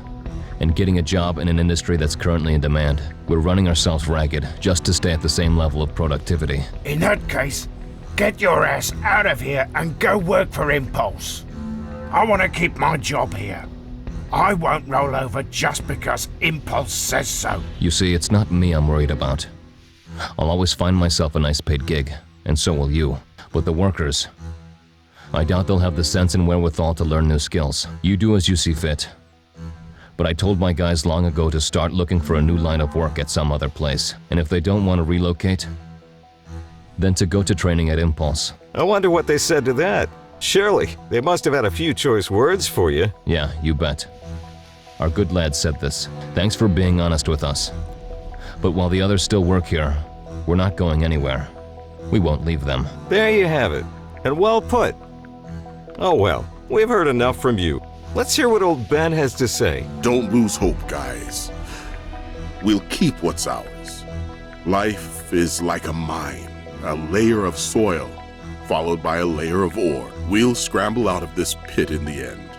and getting a job in an industry that's currently in demand, we're running ourselves ragged just to stay at the same level of productivity. In that case, get your ass out of here and go work for Impulse. I want to keep my job here. I won't roll over just because Impulse says so. You see, it's not me I'm worried about. I'll always find myself a nice paid gig, and so will you. But the workers, I doubt they'll have the sense and wherewithal to learn new skills. You do as you see fit. But I told my guys long ago to start looking for a new line of work at some other place. And if they don't want to relocate, then to go to training at Impulse. I wonder what they said to that. Surely, they must have had a few choice words for you. Yeah, you bet. Our good lad said this. Thanks for being honest with us. But while the others still work here, we're not going anywhere. We won't leave them. There you have it. And well put. Oh well, we've heard enough from you. Let's hear what old Ben has to say. Don't lose hope, guys. We'll keep what's ours. Life is like a mine, a layer of soil, followed by a layer of ore. We'll scramble out of this pit in the end.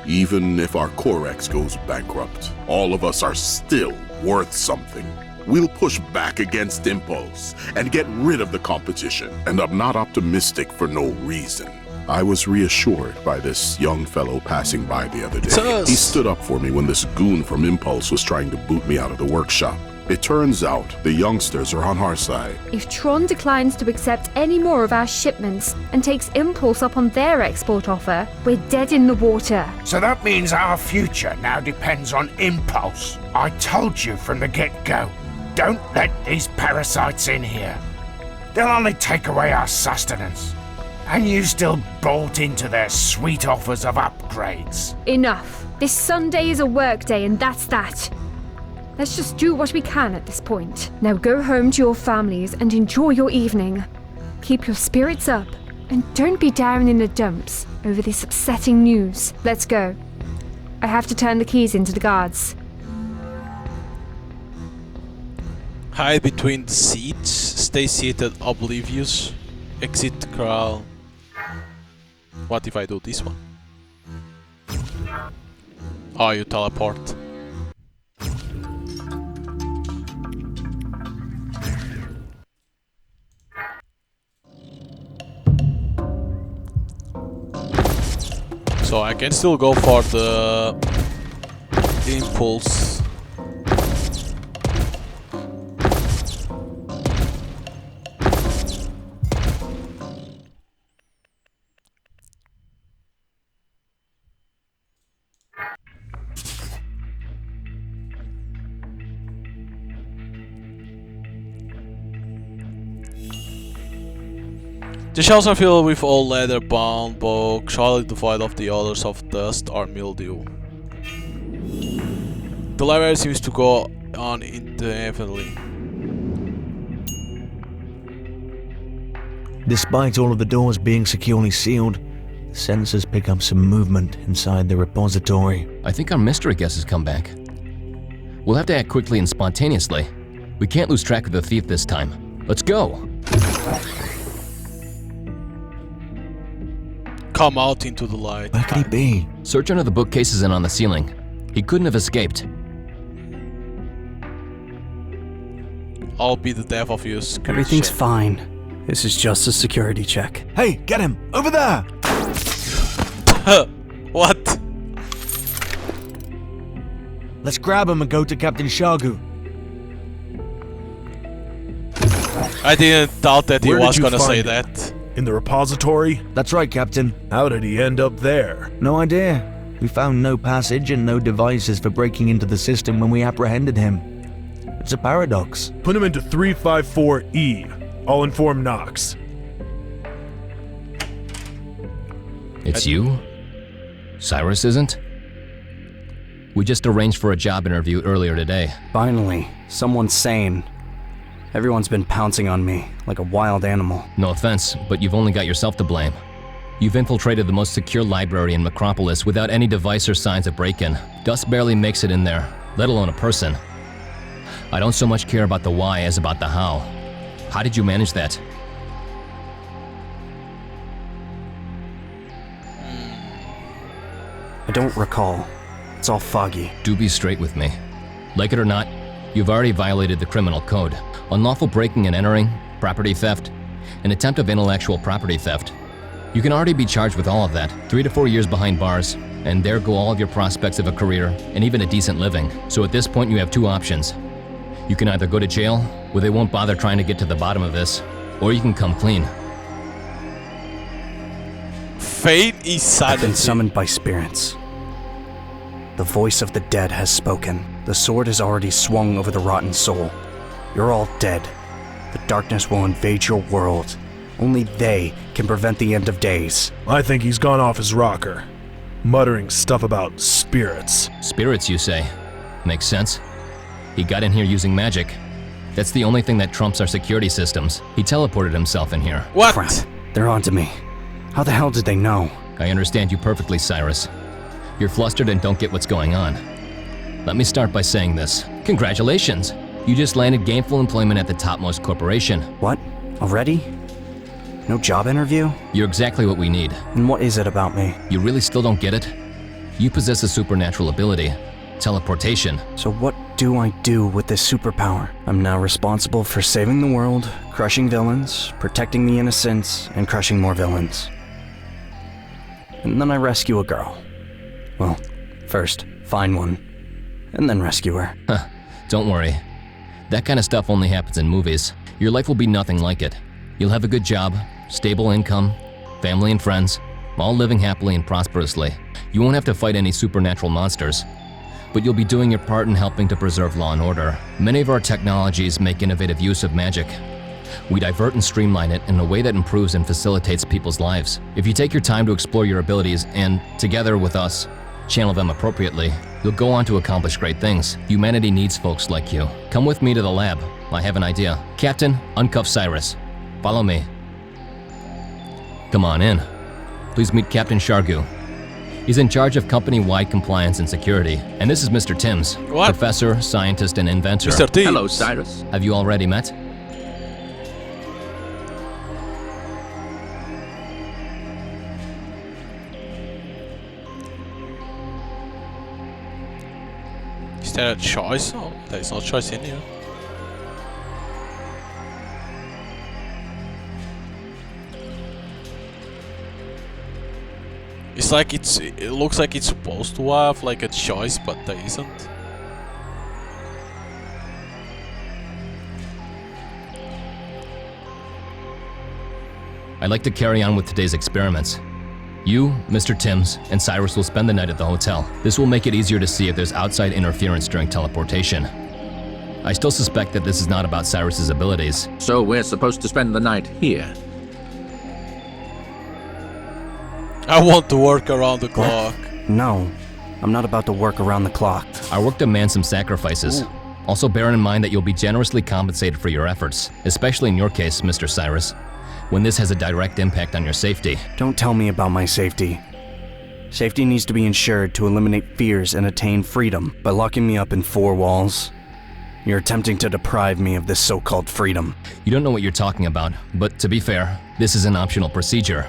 Even if our Corex goes bankrupt, all of us are still worth something. We'll push back against Impulse and get rid of the competition. And I'm not optimistic for no reason. I was reassured by this young fellow passing by the other day. He stood up for me when this goon from Impulse was trying to boot me out of the workshop. It turns out the youngsters are on our side. If Tron declines to accept any more of our shipments and takes Impulse up on their export offer, we're dead in the water. So that means our future now depends on Impulse. I told you from the get-go, don't let these parasites in here. They'll only take away our sustenance. And you still bolt into their sweet offers of upgrades. Enough. This Sunday is a work day and that's that. Let's just do what we can at this point. Now go home to your families and enjoy your evening. Keep your spirits up and don't be down in the dumps over this upsetting news. Let's go. I have to turn the keys into the guards. Hide between the seats. Stay seated oblivious. Exit corral. What if I do this one? Oh, you teleport. So I can still go for the Impulse. The shelves are filled with old leather-bound books, solidly devoid of the odors of dust or mildew. The library seems to go on indefinitely. Despite all of the doors being securely sealed, the sensors pick up some movement inside the repository. I think our mystery guest has come back. We'll have to act quickly and spontaneously. We can't lose track of the thief this time. Let's go! Come out into the light. Where could he be? Search under the bookcases and on the ceiling. He couldn't have escaped. I'll be the death of you. Everything's fine. This is just a security check. Hey, get him! Over there! What? Let's grab him and go to Captain Shagu. I didn't doubt that he Where was did you gonna say find it? that. In the repository? That's right, Captain. How did he end up there? No idea. We found no passage and no devices for breaking into the system when we apprehended him. It's a paradox. Put him into 354E. I'll inform Knox. It's you? Cyrus isn't? We just arranged for a job interview earlier today. Finally, someone sane. Everyone's been pouncing on me like a wild animal. No offense, but you've only got yourself to blame. You've infiltrated the most secure library in Macropolis without any device or signs of break-in. Dust barely makes it in there, let alone a person. I don't so much care about the why as about the how. How did you manage that? I don't recall. It's all foggy. Do be straight with me. Like it or not, you've already violated the criminal code. Unlawful breaking and entering, property theft, an attempt of intellectual property theft. You can already be charged with all of that. 3 to 4 years behind bars, and there go all of your prospects of a career and even a decent living. So at this point you have two options. You can either go to jail, where they won't bother trying to get to the bottom of this, or you can come clean. Feign insanity. I've been summoned by spirits. The voice of the dead has spoken. The sword has already swung over the rotten soul. You're all dead. The darkness will invade your world. Only they can prevent the end of days. I think he's gone off his rocker, muttering stuff about spirits. Spirits, you say? Makes sense. He got in here using magic. That's the only thing that trumps our security systems. He teleported himself in here. What? Crap. They're onto me. How the hell did they know? I understand you perfectly, Cyrus. You're flustered and don't get what's going on. Let me start by saying this. Congratulations! You just landed gainful employment at the topmost corporation. What? Already? No job interview? You're exactly what we need. And what is it about me? You really still don't get it? You possess a supernatural ability. Teleportation. So what do I do with this superpower? I'm now responsible for saving the world, crushing villains, protecting the innocents, and crushing more villains. And then I rescue a girl. Well, first, find one, and then rescue her. Huh, don't worry. That kind of stuff only happens in movies. Your life will be nothing like it. You'll have a good job, stable income, family and friends, all living happily and prosperously. You won't have to fight any supernatural monsters, but you'll be doing your part in helping to preserve law and order. Many of our technologies make innovative use of magic. We divert and streamline it in a way that improves and facilitates people's lives. If you take your time to explore your abilities and, together with us, channel them appropriately, you'll go on to accomplish great things. Humanity needs folks like you. Come with me to the lab. I have an idea. Captain, uncuff Cyrus. Follow me. Come on in. Please meet Captain Shargu. He's in charge of company-wide compliance and security. And this is Mr. Timms, professor, scientist, and inventor. Mr. Timms. Hello, Cyrus. Have you already met? Is there a choice? Oh, there is no choice in here. It's like it looks like it's supposed to have like a choice, but there isn't. I'd like to carry on with today's experiments. You, Mr. Timms, and Cyrus will spend the night at the hotel. This will make it easier to see if there's outside interference during teleportation. I still suspect that this is not about Cyrus's abilities. So we're supposed to spend the night here? I want to work around the clock. No, I'm not about to work around the clock. Our work demands some sacrifices. Ooh. Also bear in mind that you'll be generously compensated for your efforts, especially in your case, Mr. Cyrus, when this has a direct impact on your safety. Don't tell me about my safety. Safety needs to be ensured to eliminate fears and attain freedom. By locking me up in four walls, you're attempting to deprive me of this so-called freedom. You don't know what you're talking about, but to be fair, this is an optional procedure.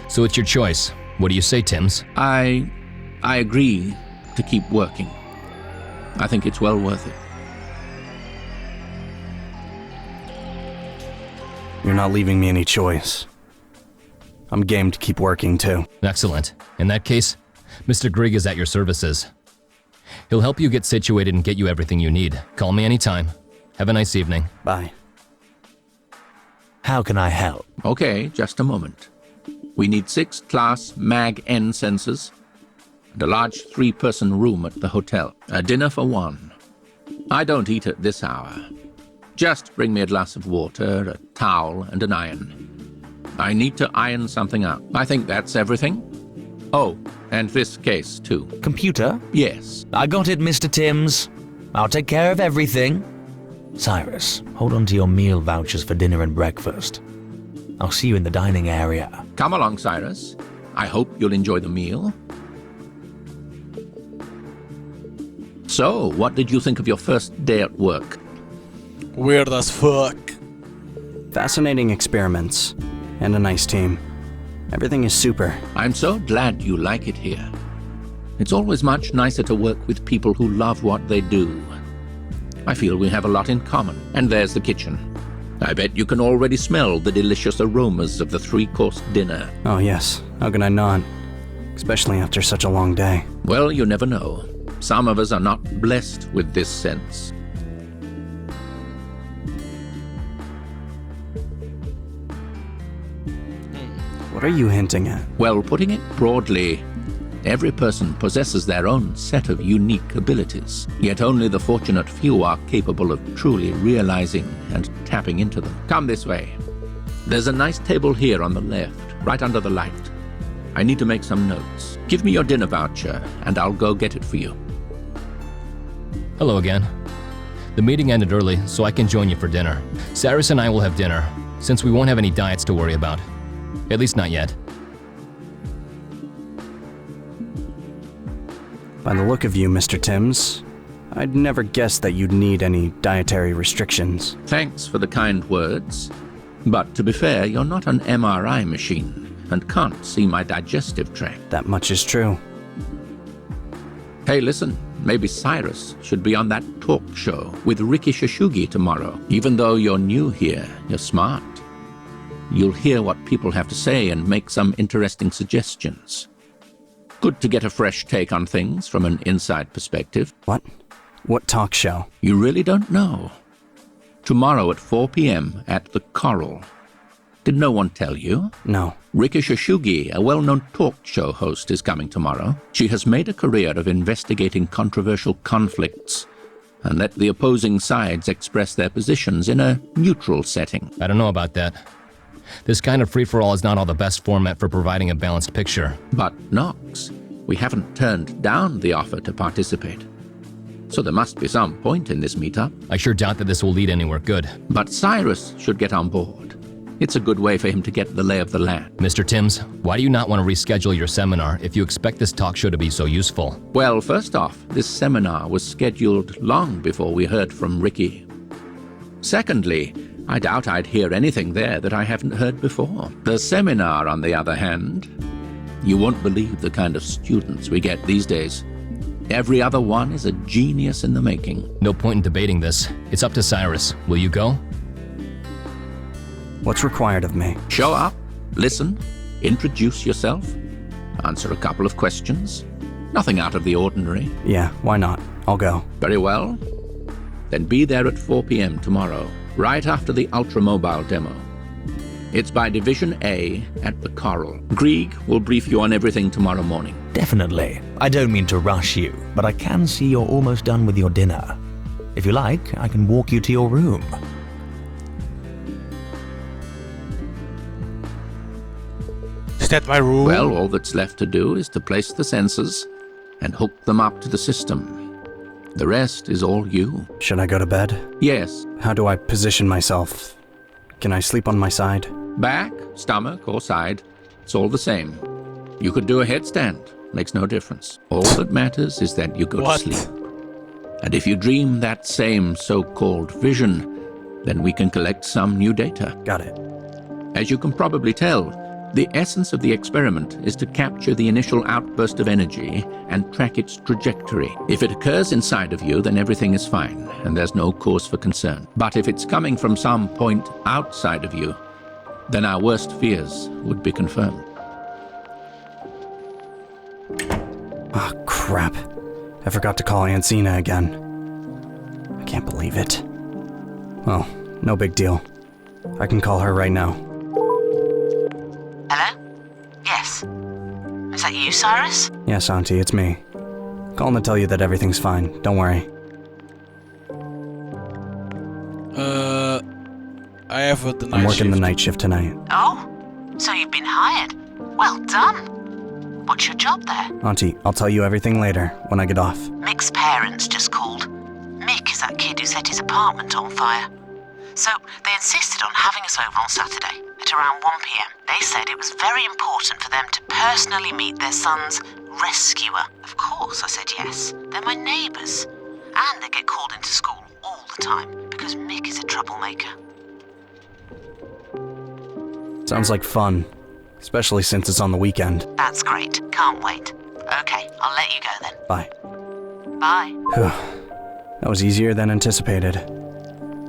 So it's your choice. What do you say, Timms? I agree to keep working. I think it's well worth it. You're not leaving me any choice. I'm game to keep working, too. Excellent. In that case, Mr. Grieg is at your services. He'll help you get situated and get you everything you need. Call me anytime. Have a nice evening. Bye. How can I help? Okay, just a moment. We need 6 Class Mag-N sensors and a large 3-person room at the hotel. A dinner for 1. I don't eat at this hour. Just bring me a glass of water, a towel, and an iron. I need to iron something up. I think that's everything. Oh, and this case, too. Computer? Yes. I got it, Mr. Timms. I'll take care of everything. Cyrus, hold on to your meal vouchers for dinner and breakfast. I'll see you in the dining area. Come along, Cyrus. I hope you'll enjoy the meal. So, what did you think of your first day at work? Weird as fuck. Fascinating experiments. And a nice team. Everything is super. I'm so glad you like it here. It's always much nicer to work with people who love what they do. I feel we have a lot in common. And there's the kitchen. I bet you can already smell the delicious aromas of the 3-course dinner. Oh yes, how can I not? Especially after such a long day. Well, you never know. Some of us are not blessed with this sense. What What are you hinting at? Well, putting it broadly, every person possesses their own set of unique abilities, yet only the fortunate few are capable of truly realizing and tapping into them. Come this way. There's a nice table here on the left, right under the light. I need to make some notes. Give me your dinner voucher, and I'll go get it for you. Hello again. The meeting ended early, so I can join you for dinner. Cyrus and I will have dinner, since we won't have any diets to worry about. At least not yet. By the look of you, Mr. Timms, I'd never guessed that you'd need any dietary restrictions. Thanks for the kind words. But to be fair, you're not an MRI machine, and can't see my digestive tract. That much is true. Hey, listen, maybe Cyrus should be on that talk show with Ricky Shashugi tomorrow. Even though you're new here, you're smart. You'll hear what people have to say and make some interesting suggestions. Good to get a fresh take on things from an inside perspective. What? What talk show? You really don't know? Tomorrow at 4 p.m. at the Coral. Did no one tell you? No. Ricky Shashugi, a well-known talk show host, is coming tomorrow. She has made a career of investigating controversial conflicts and let the opposing sides express their positions in a neutral setting. I don't know about that. This kind of free-for-all is not all the best format for providing a balanced picture. But, Knox, we haven't turned down the offer to participate. So there must be some point in this meetup. I sure doubt that this will lead anywhere good. But Cyrus should get on board. It's a good way for him to get the lay of the land. Mr. Timms, why do you not want to reschedule your seminar if you expect this talk show to be so useful? Well, first off, this seminar was scheduled long before we heard from Ricky. Secondly, I doubt I'd hear anything there that I haven't heard before. The seminar, on the other hand, you won't believe the kind of students we get these days. Every other one is a genius in the making. No point in debating this. It's up to Cyrus. Will you go? What's required of me? Show up, listen, introduce yourself, answer a couple of questions. Nothing out of the ordinary. Yeah, why not? I'll go. Very well. Then be there at 4 p.m. tomorrow, right after the ultramobile demo. It's by Division A at the Coral. Grieg will brief you on everything tomorrow morning. Definitely. I don't mean to rush you, but I can see you're almost done with your dinner. If you like, I can walk you to your room. Is that my room? Well, all that's left to do is to place the sensors and hook them up to the system. The rest is all you. Should I go to bed? Yes. How do I position myself? Can I sleep on my side? Back, stomach, or side. It's all the same. You could do a headstand. Makes no difference. All that matters is that you go to sleep. And if you dream that same so-called vision, then we can collect some new data. Got it. As you can probably tell, the essence of the experiment is to capture the initial outburst of energy and track its trajectory. If it occurs inside of you, then everything is fine, and there's no cause for concern. But if it's coming from some point outside of you, then our worst fears would be confirmed. Ah, crap. I forgot to call Aunt Zena again. I can't believe it. Well, no big deal. I can call her right now. Hello? Yes. Is that you, Cyrus? Yes, Auntie, it's me. Calling to tell you that everything's fine. Don't worry. I have the night shift. I'm working the night shift tonight. Oh, so you've been hired. Well done. What's your job there? Auntie, I'll tell you everything later, when I get off. Mick's parents just called. Mick is that kid who set his apartment on fire. So they insisted on having us over on Saturday at around 1 p.m. They said it was very important for them to personally meet their son's rescuer. Of course, I said yes. They're my neighbours. And they get called into school all the time because Mick is a troublemaker. Sounds like fun, especially since it's on the weekend. That's great. Can't wait. Okay, I'll let you go then. Bye. Bye. That was easier than anticipated.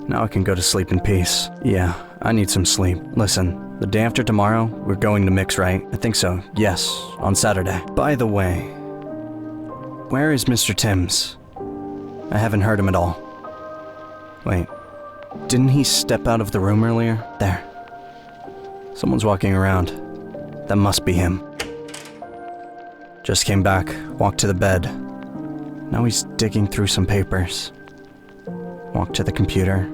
Now I can go to sleep in peace. Yeah, I need some sleep. Listen, the day after tomorrow, we're going to Mix, right? I think so. Yes, on Saturday. By the way, where is Mr. Timms? I haven't heard him at all. Wait, didn't he step out of the room earlier? There. Someone's walking around. That must be him. Just came back, walked to the bed. Now he's digging through some papers. Walked to the computer,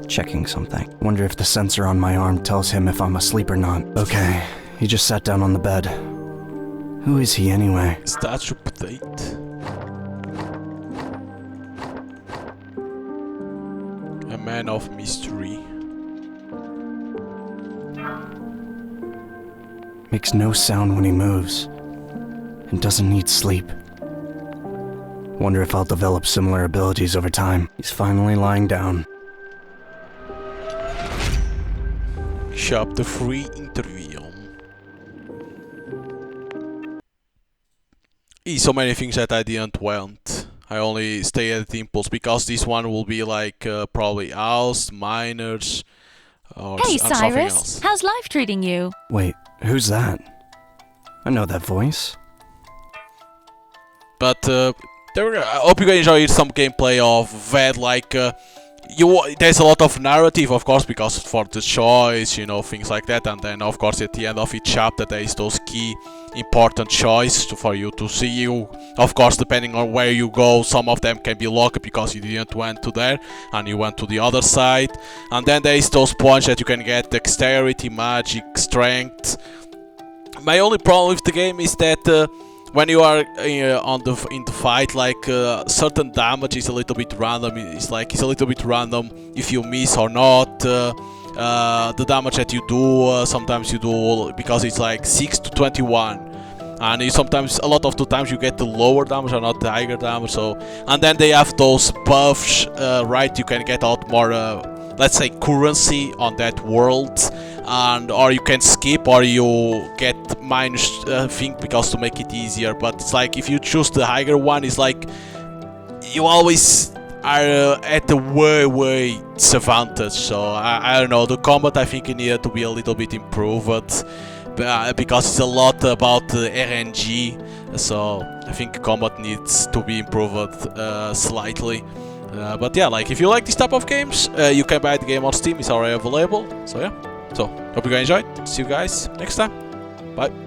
checking something. Wonder if the sensor on my arm tells him if I'm asleep or not. Okay, he just sat down on the bed. Who is he anyway? Status update. A man of mystery. Makes no sound when he moves, and doesn't need sleep. Wonder if I'll develop similar abilities over time. He's finally lying down. Chapter 3 interview. So many things that I didn't want. I only stay at the impulse because this one will be like probably owls, miners, or Hey, something Cyrus. else. How's life treating you? Wait, who's that? I know that voice. But I hope you guys enjoyed some gameplay of VED. Like there's a lot of narrative, of course, because for the choice, you know, things like that. And then, of course, at the end of each chapter, there is those key important choices for you to see. You, of course, depending on where you go, some of them can be locked because you didn't went to there and you went to the other side. And then there is those points that you can get dexterity, magic, strength. My only problem with the game is that when you are in the fight, like certain damage is a little bit random. It's a little bit random if you miss or not. The damage that you do, sometimes you do because it's like 6 to 21, and sometimes a lot of the times you get the lower damage or not the higher damage. So, and then they have those buffs, right? You can get a lot more, let's say, currency on that world, and or you can skip or you get minus thing because to make it easier. But it's like if you choose the higher one, it's like you always are at the way disadvantage. So I don't know, the combat I think it needed to be a little bit improved, because it's a lot about RNG. So I think combat needs to be improved slightly. But yeah, like if you like this type of games, you can buy the game on Steam. It's already available. So yeah. So hope you guys enjoyed. See you guys next time. Bye.